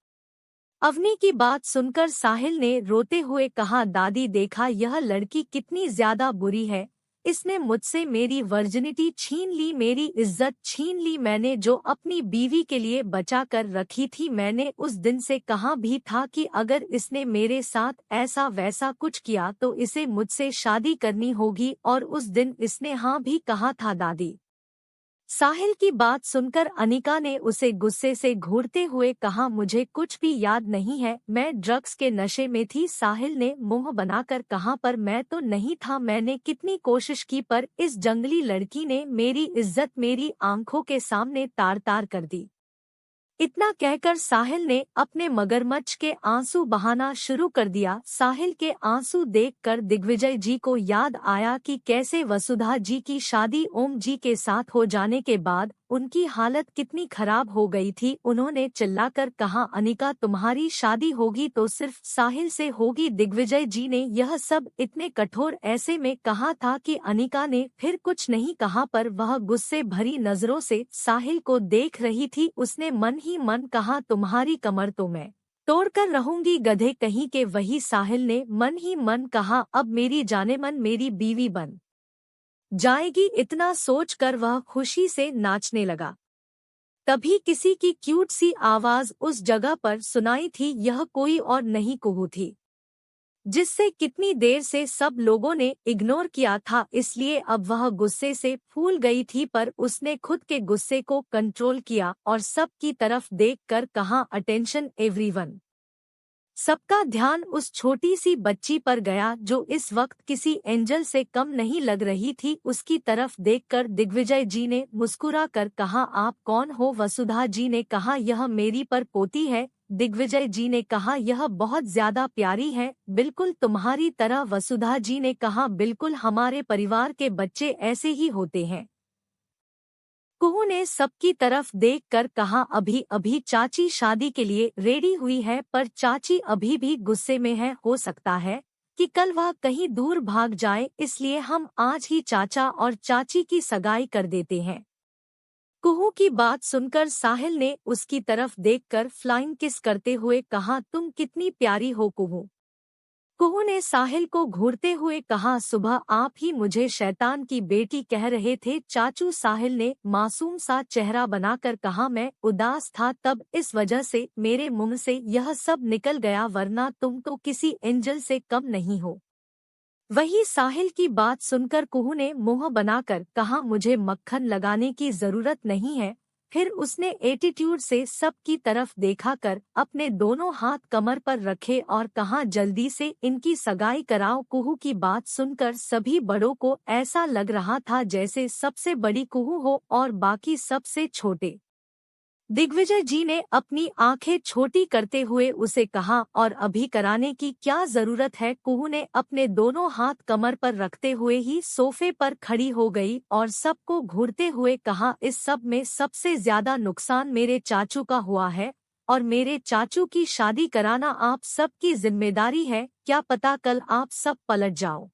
अवनी की बात सुनकर साहिल ने रोते हुए कहा, दादी, देखा यह लड़की कितनी ज्यादा बुरी है, इसने मुझसे मेरी वर्जिनिटी छीन ली, मेरी इज्जत छीन ली। मैंने जो अपनी बीवी के लिए बचा कर रखी थी, मैंने उस दिन से कहा भी था कि अगर इसने मेरे साथ ऐसा वैसा कुछ किया तो इसे मुझसे शादी करनी होगी, और उस दिन इसने हाँ भी कहा था दादी। साहिल की बात सुनकर अनिका ने उसे गुस्से से घूरते हुए कहा, मुझे कुछ भी याद नहीं है, मैं ड्रग्स के नशे में थी। साहिल ने मुंह बनाकर कहा, पर मैं तो नहीं था, मैंने कितनी कोशिश की, पर इस जंगली लड़की ने मेरी इज्जत मेरी आंखों के सामने तार तार कर दी। इतना कहकर साहिल ने अपने मगरमच्छ के आंसू बहाना शुरू कर दिया। साहिल के आंसू देखकर दिग्विजय जी को याद आया कि कैसे वसुधा जी की शादी ओम जी के साथ हो जाने के बाद उनकी हालत कितनी खराब हो गई थी। उन्होंने चिल्लाकर कहा, अनिका तुम्हारी शादी होगी तो सिर्फ साहिल से होगी। दिग्विजय जी ने यह सब इतने कठोर ऐसे में कहा था कि अनिका ने फिर कुछ नहीं कहा, पर वह गुस्से भरी नजरों से साहिल को देख रही थी। उसने मन ही मन कहा, तुम्हारी कमर तो मैं तोड़कर रहूंगी गधे कहीं के। वही साहिल ने मन ही मन कहा, अब मेरी जाने मन मेरी बीवी बन जाएगी। इतना सोचकर वह खुशी से नाचने लगा। तभी किसी की क्यूट सी आवाज उस जगह पर सुनाई थी। यह कोई और नहीं कुहू थी, जिससे कितनी देर से सब लोगों ने इग्नोर किया था, इसलिए अब वह गुस्से से फूल गई थी। पर उसने खुद के गुस्से को कंट्रोल किया और सब की तरफ देखकर कहा, अटेंशन एवरीवन। सबका ध्यान उस छोटी सी बच्ची पर गया जो इस वक्त किसी एंजल से कम नहीं लग रही थी। उसकी तरफ देखकर दिग्विजय जी ने मुस्कुरा कर कहा, आप कौन हो? वसुधा जी ने कहा, यह मेरी पर पोती है। दिग्विजय जी ने कहा, यह बहुत ज्यादा प्यारी है, बिल्कुल तुम्हारी तरह। वसुधा जी ने कहा, बिल्कुल हमारे परिवार के बच्चे ऐसे ही होते हैं। कुहू ने सबकी तरफ देखकर कहा, अभी अभी चाची शादी के लिए रेडी हुई है, पर चाची अभी भी गुस्से में है। हो सकता है कि कल वह कहीं दूर भाग जाए, इसलिए हम आज ही चाचा और चाची की सगाई कर देते हैं। कुहू की बात सुनकर साहिल ने उसकी तरफ देखकर फ्लाइंग किस करते हुए कहा, तुम कितनी प्यारी हो कुहू। कुहू ने साहिल को घूरते हुए कहा, सुबह आप ही मुझे शैतान की बेटी कह रहे थे चाचू। साहिल ने मासूम सा चेहरा बनाकर कहा, मैं उदास था तब इस वजह से मेरे मुंह से यह सब निकल गया, वरना तुम तो किसी एंजल से कम नहीं हो। वही साहिल की बात सुनकर कुहू ने मुंह बनाकर कहा, मुझे मक्खन लगाने की जरूरत नहीं है। फिर उसने एटीट्यूड से सब की तरफ देखा कर अपने दोनों हाथ कमर पर रखे और कहा, जल्दी से इनकी सगाई कराओ। कुहू की बात सुनकर सभी बड़ों को ऐसा लग रहा था जैसे सबसे बड़ी कुहू हो और बाकी सबसे छोटे। दिग्विजय जी ने अपनी आंखें छोटी करते हुए उसे कहा, और अभी कराने की क्या जरूरत है? कुहू ने अपने दोनों हाथ कमर पर रखते हुए ही सोफे पर खड़ी हो गई और सबको घूरते हुए कहा, इस सब में सबसे ज्यादा नुकसान मेरे चाचू का हुआ है और मेरे चाचू की शादी कराना आप सबकी जिम्मेदारी है। क्या पता कल आप सब पलट जाओ,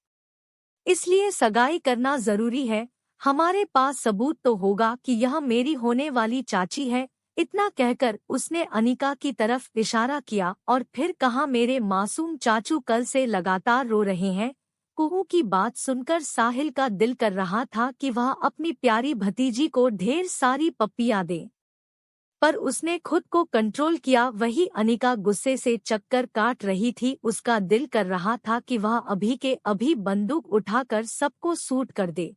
इसलिए सगाई करना जरूरी है। हमारे पास सबूत तो होगा कि यह मेरी होने वाली चाची है। इतना कहकर उसने अनिका की तरफ इशारा किया और फिर कहा, मेरे मासूम चाचू कल से लगातार रो रहे हैं। कुहू की बात सुनकर साहिल का दिल कर रहा था कि वह अपनी प्यारी भतीजी को ढेर सारी पप्पियां दे, पर उसने खुद को कंट्रोल किया। वही अनिका गुस्से से चक्कर काट रही थी। उसका दिल कर रहा था कि वह अभी के अभी बंदूक उठाकर सबको शूट कर दे।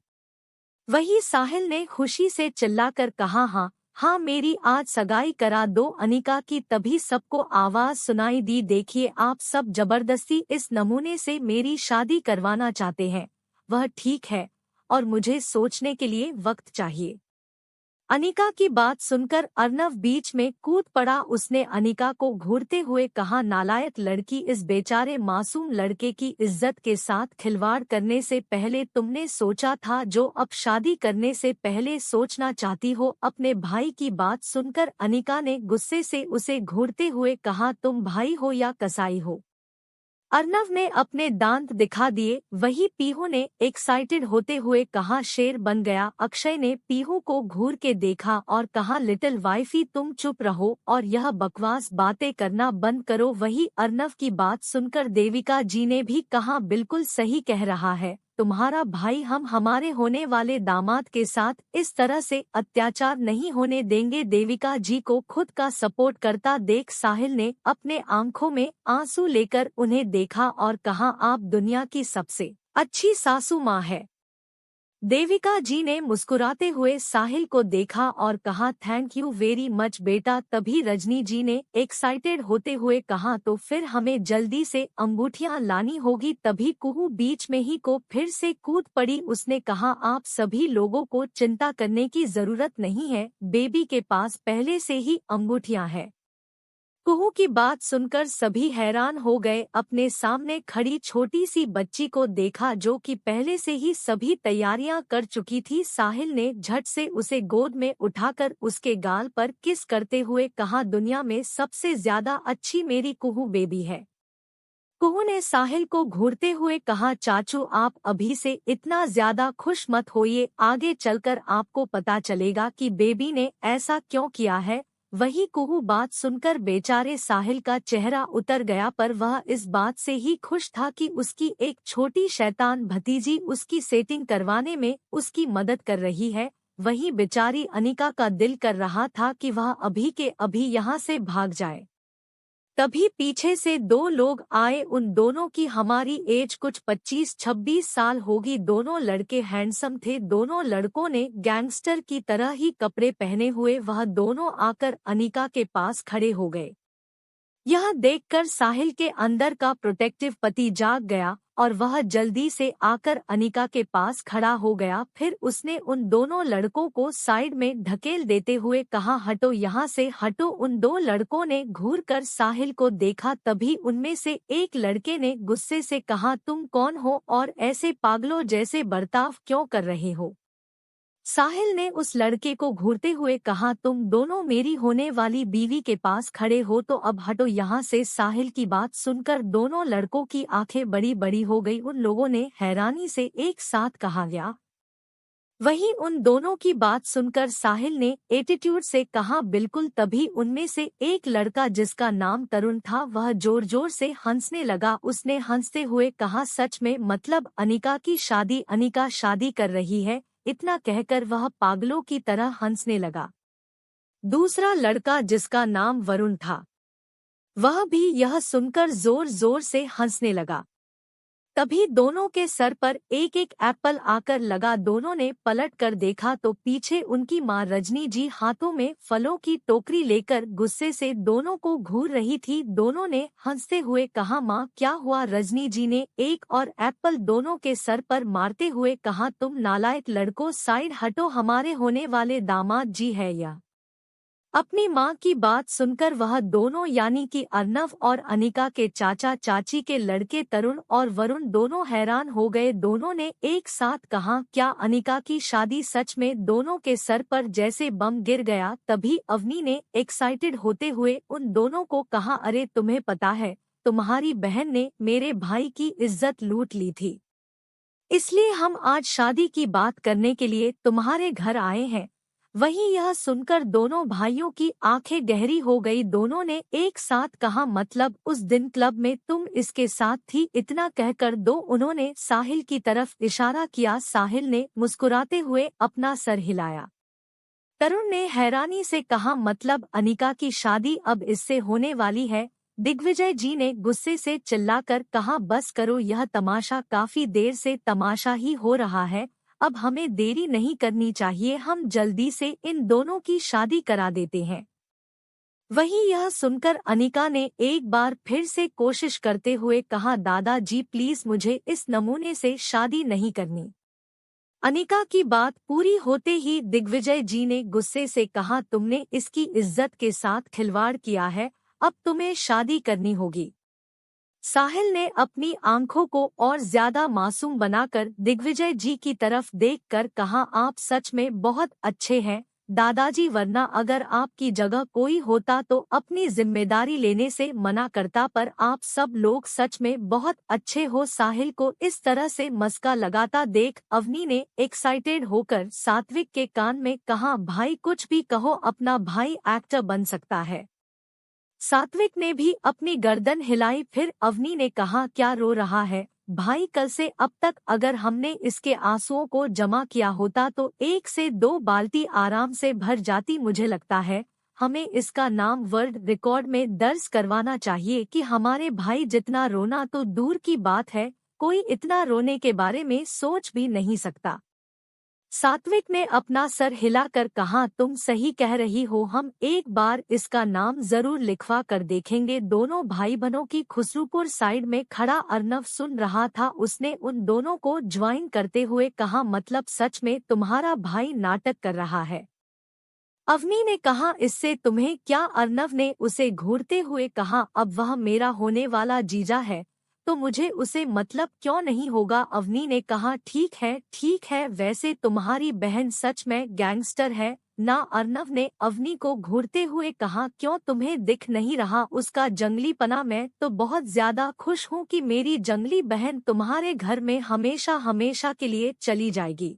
वही साहिल ने खुशी से चिल्लाकर कहा, हाँ हाँ, मेरी आज सगाई करा दो अनिका की। तभी सबको आवाज सुनाई दी, देखिए आप सब जबरदस्ती इस नमूने से मेरी शादी करवाना चाहते हैं। वह ठीक है और मुझे सोचने के लिए वक्त चाहिए। अनिका की बात सुनकर अर्नव बीच में कूद पड़ा। उसने अनिका को घूरते हुए कहा, नालायक लड़की, इस बेचारे मासूम लड़के की इज्जत के साथ खिलवाड़ करने से पहले तुमने सोचा था जो अब शादी करने से पहले सोचना चाहती हो? अपने भाई की बात सुनकर अनिका ने गुस्से से उसे घूरते हुए कहा, तुम भाई हो या कसाई हो? अर्नव ने अपने दांत दिखा दिए। वही पीहू ने एक्साइटेड होते हुए कहा, शेर बन गया। अक्षय ने पीहू को घूर के देखा और कहा, लिटिल वाइफी तुम चुप रहो और यह बकवास बातें करना बंद करो। वही अर्नव की बात सुनकर देविका जी ने भी कहा, बिल्कुल सही कह रहा है तुम्हारा भाई, हम हमारे होने वाले दामाद के साथ इस तरह से अत्याचार नहीं होने देंगे। देविका जी को खुद का सपोर्ट करता देख साहिल ने अपने आंखों में आंसू लेकर उन्हें देखा और कहा, आप दुनिया की सबसे अच्छी सासू माँ है। देविका जी ने मुस्कुराते हुए साहिल को देखा और कहा, थैंक यू वेरी मच बेटा। तभी रजनी जी ने एक्साइटेड होते हुए कहा, तो फिर हमें जल्दी से अंगूठियां लानी होगी। तभी कुहू बीच में ही को फिर से कूद पड़ी। उसने कहा, आप सभी लोगों को चिंता करने की जरूरत नहीं है, बेबी के पास पहले से ही अंगूठियां हैं। कुहू की बात सुनकर सभी हैरान हो गए। अपने सामने खड़ी छोटी सी बच्ची को देखा जो कि पहले से ही सभी तैयारियां कर चुकी थी। साहिल ने झट से उसे गोद में उठाकर उसके गाल पर किस करते हुए कहा, दुनिया में सबसे ज्यादा अच्छी मेरी कुहू बेबी है। कुहू ने साहिल को घूरते हुए कहा, चाचू आप अभी से इतना ज्यादा खुश मत होइए, आगे चलकर आपको पता चलेगा कि बेबी ने ऐसा क्यों किया है। वही कुहू बात सुनकर बेचारे साहिल का चेहरा उतर गया, पर वह इस बात से ही खुश था कि उसकी एक छोटी शैतान भतीजी उसकी सेटिंग करवाने में उसकी मदद कर रही है। वहीं बेचारी अनिका का दिल कर रहा था कि वह अभी के अभी यहाँ से भाग जाए। तभी पीछे से दो लोग आए। उन दोनों की हमारी एज कुछ 25-26 साल होगी। दोनों लड़के हैंडसम थे। दोनों लड़कों ने गैंगस्टर की तरह ही कपड़े पहने हुए। वह दोनों आकर अनिका के पास खड़े हो गए। यह देखकर साहिल के अंदर का प्रोटेक्टिव पति जाग गया और वह जल्दी से आकर अनिका के पास खड़ा हो गया। फिर उसने उन दोनों लड़कों को साइड में ढकेल देते हुए कहा, हटो यहाँ से हटो। उन दो लड़कों ने घूरकर साहिल को देखा। तभी उनमें से एक लड़के ने गुस्से से कहा, तुम कौन हो और ऐसे पागलों जैसे बर्ताव क्यों कर रहे हो। साहिल ने उस लड़के को घूरते हुए कहा, तुम दोनों मेरी होने वाली बीवी के पास खड़े हो तो अब हटो यहाँ से। साहिल की बात सुनकर दोनों लड़कों की आंखें बड़ी बड़ी हो गई। उन लोगों ने हैरानी से एक साथ कहा, गया वहीं उन दोनों की बात सुनकर साहिल ने एटीट्यूड से कहा, बिल्कुल। तभी उनमें से एक लड़का जिसका नाम तरुण था वह जोर जोर से हंसने लगा। उसने हंसते हुए कहा, सच में, मतलब अनिका की शादी, अनिका शादी कर रही है। इतना कहकर वह पागलों की तरह हंसने लगा। दूसरा लड़का जिसका नाम वरुण था वह भी यह सुनकर जोर जोर से हंसने लगा। तभी दोनों के सर पर एक एक एप्पल आकर लगा। दोनों ने पलट कर देखा तो पीछे उनकी माँ रजनी जी हाथों में फलों की टोकरी लेकर गुस्से से दोनों को घूर रही थी। दोनों ने हंसते हुए कहा, माँ क्या हुआ। रजनी जी ने एक और एप्पल दोनों के सर पर मारते हुए कहा, तुम नालायक लड़कों, साइड हटो, हमारे होने वाले दामाद जी है यह। अपनी माँ की बात सुनकर वह दोनों यानी कि अर्नव और अनिका के चाचा चाची के लड़के तरुण और वरुण दोनों हैरान हो गए। दोनों ने एक साथ कहा, क्या अनिका की शादी सच में। दोनों के सर पर जैसे बम गिर गया। तभी अवनी ने एक्साइटेड होते हुए उन दोनों को कहा, अरे तुम्हें पता है, तुम्हारी बहन ने मेरे भाई की इज्जत लूट ली थी, इसलिए हम आज शादी की बात करने के लिए तुम्हारे घर आए हैं। वहीं यह सुनकर दोनों भाइयों की आंखें गहरी हो गई। दोनों ने एक साथ कहा, मतलब उस दिन क्लब में तुम इसके साथ थी। इतना कहकर उन्होंने साहिल की तरफ इशारा किया। साहिल ने मुस्कुराते हुए अपना सर हिलाया। तरुण ने हैरानी से कहा, मतलब अनिका की शादी अब इससे होने वाली है। दिग्विजय जी ने गुस्से से चिल्लाकर कहा, बस करो, यह तमाशा काफी देर से तमाशा ही हो रहा है। अब हमें देरी नहीं करनी चाहिए, हम जल्दी से इन दोनों की शादी करा देते हैं। वहीं यह सुनकर अनिका ने एक बार फिर से कोशिश करते हुए कहा, दादाजी प्लीज, मुझे इस नमूने से शादी नहीं करनी। अनिका की बात पूरी होते ही दिग्विजय जी ने गुस्से से कहा, तुमने इसकी इज्जत के साथ खिलवाड़ किया है, अब तुम्हें शादी करनी होगी। साहिल ने अपनी आंखों को और ज्यादा मासूम बनाकर दिग्विजय जी की तरफ देखकर कहा, आप सच में बहुत अच्छे हैं दादाजी, वरना अगर आपकी जगह कोई होता तो अपनी जिम्मेदारी लेने से मना करता, पर आप सब लोग सच में बहुत अच्छे हो। साहिल को इस तरह से मस्का लगाता देख अवनी ने एक्साइटेड होकर सात्विक के कान में कहा, भाई कुछ भी कहो, अपना भाई एक्टर बन सकता है। सात्विक ने भी अपनी गर्दन हिलाई। फिर अवनी ने कहा, क्या रो रहा है भाई, कल से अब तक अगर हमने इसके आंसुओं को जमा किया होता तो 1 से 2 बाल्टी आराम से भर जाती। मुझे लगता है हमें इसका नाम वर्ल्ड रिकॉर्ड में दर्ज करवाना चाहिए कि हमारे भाई जितना रोना तो दूर की बात है, कोई इतना रोने के बारे में सोच भी नहीं सकता। सात्विक ने अपना सर हिलाकर कहा, तुम सही कह रही हो, हम एक बार इसका नाम जरूर लिखवा कर देखेंगे। दोनों भाई बहनों की खुसरूपुर साइड में खड़ा अर्नव सुन रहा था। उसने उन दोनों को ज्वाइन करते हुए कहा, मतलब सच में तुम्हारा भाई नाटक कर रहा है। अवनी ने कहा, इससे तुम्हें क्या? अर्नव ने उसे घूरते हुए कहा, अब वह मेरा होने वाला जीजा है तो मुझे उसे मतलब क्यों नहीं होगा? अवनी ने कहा, ठीक है, वैसे तुम्हारी बहन सच में गैंगस्टर है ना? अर्नव ने अवनी को घूरते हुए कहा, क्यों तुम्हें दिख नहीं रहा उसका जंगलीपना? मैं तो बहुत ज्यादा खुश हूँ कि मेरी जंगली बहन तुम्हारे घर में हमेशा हमेशा के लिए चली जाएगी।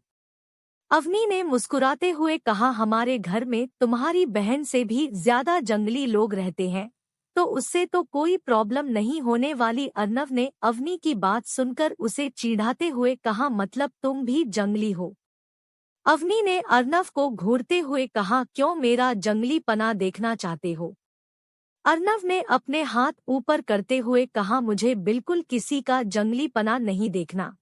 अवनी ने मुस्कुराते हुए कहा, हमारे घर में तुम्हारी बहन से भी ज्यादा जंगली लोग रहते हैं तो उससे तो कोई प्रॉब्लम नहीं होने वाली। अर्नव ने अवनी की बात सुनकर उसे चिढ़ाते हुए कहा, मतलब तुम भी जंगली हो? अवनी ने अर्नव को घूरते हुए कहा, क्यों मेरा जंगलीपना देखना चाहते हो? अर्नव ने अपने हाथ ऊपर करते हुए कहा, मुझे बिल्कुल किसी का जंगलीपना नहीं देखना।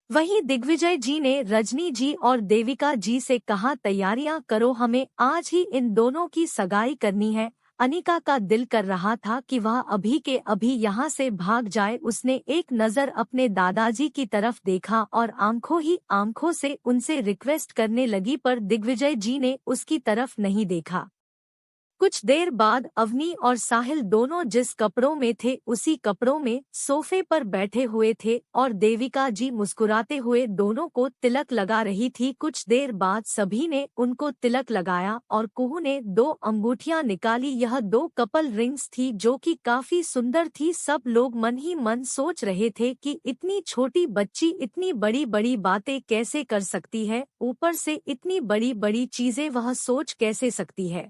वहीं दिग्विजय जी ने रजनी जी और देविका जी से कहा, तैयारियां करो, हमें आज ही इन दोनों की सगाई करनी है। अनिका का दिल कर रहा था कि वह अभी के अभी यहाँ से भाग जाए। उसने एक नज़र अपने दादाजी की तरफ देखा और आंखों ही आंखों से उनसे रिक्वेस्ट करने लगी, पर दिग्विजय जी ने उसकी तरफ नहीं देखा। कुछ देर बाद अवनी और साहिल दोनों जिस कपड़ों में थे उसी कपड़ों में सोफे पर बैठे हुए थे और देविका जी मुस्कुराते हुए दोनों को तिलक लगा रही थी। कुछ देर बाद सभी ने उनको तिलक लगाया और कुहू ने 2 अंगूठियां निकाली। यह 2 कपल रिंग्स थी जो कि काफी सुंदर थी। सब लोग मन ही मन सोच रहे थे कि इतनी छोटी बच्ची इतनी बड़ी बड़ी बातें कैसे कर सकती है, ऊपर से इतनी बड़ी बड़ी चीजें वह सोच कैसे सकती है।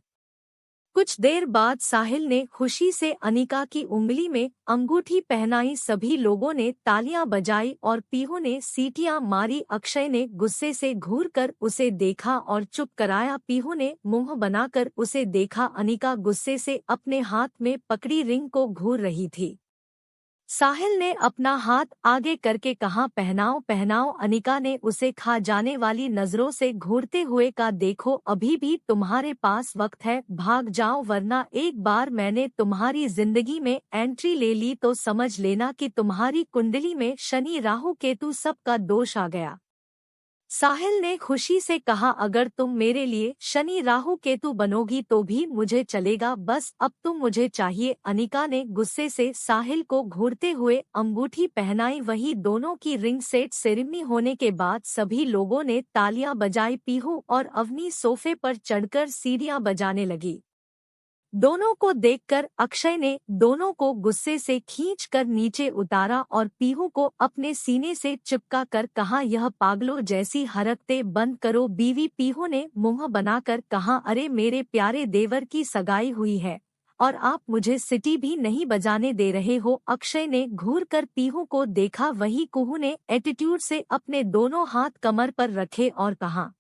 कुछ देर बाद साहिल ने खुशी से अनिका की उंगली में अंगूठी पहनाई। सभी लोगों ने तालियां बजाई और पीहू ने सीटियां मारी। अक्षय ने गुस्से से घूरकर उसे देखा और चुप कराया। पीहू ने मुंह बनाकर उसे देखा। अनिका गुस्से से अपने हाथ में पकड़ी रिंग को घूर रही थी। साहिल ने अपना हाथ आगे करके कहा, पहनाओ पहनाओ। अनिका ने उसे खा जाने वाली नजरों से घूरते हुए कहा, देखो अभी भी तुम्हारे पास वक्त है, भाग जाओ वरना एक बार मैंने तुम्हारी जिंदगी में एंट्री ले ली तो समझ लेना कि तुम्हारी कुंडली में शनि राहु केतु सबका दोष आ गया। साहिल ने खुशी से कहा, अगर तुम मेरे लिए शनि राहु केतु बनोगी तो भी मुझे चलेगा, बस अब तुम मुझे चाहिए। अनिका ने गुस्से से साहिल को घूरते हुए अंगूठी पहनाई। वही दोनों की रिंग सेट सेरेमनी होने के बाद सभी लोगों ने तालियां बजाई। पीहू और अवनी सोफे पर चढ़कर सीढ़ियां बजाने लगी। दोनों को देखकर अक्षय ने दोनों को गुस्से से खींचकर नीचे उतारा और पीहू को अपने सीने से चिपका कर कहा, यह पागलों जैसी हरकतें बंद करो। बीवी पीहू ने मुंह बनाकर कहा, अरे मेरे प्यारे देवर की सगाई हुई है और आप मुझे सिटी भी नहीं बजाने दे रहे हो। अक्षय ने घूरकर पीहू को देखा। वहीं कुहू ने एटीट्यूड से अपने दोनों हाथ कमर पर रखे और कहा,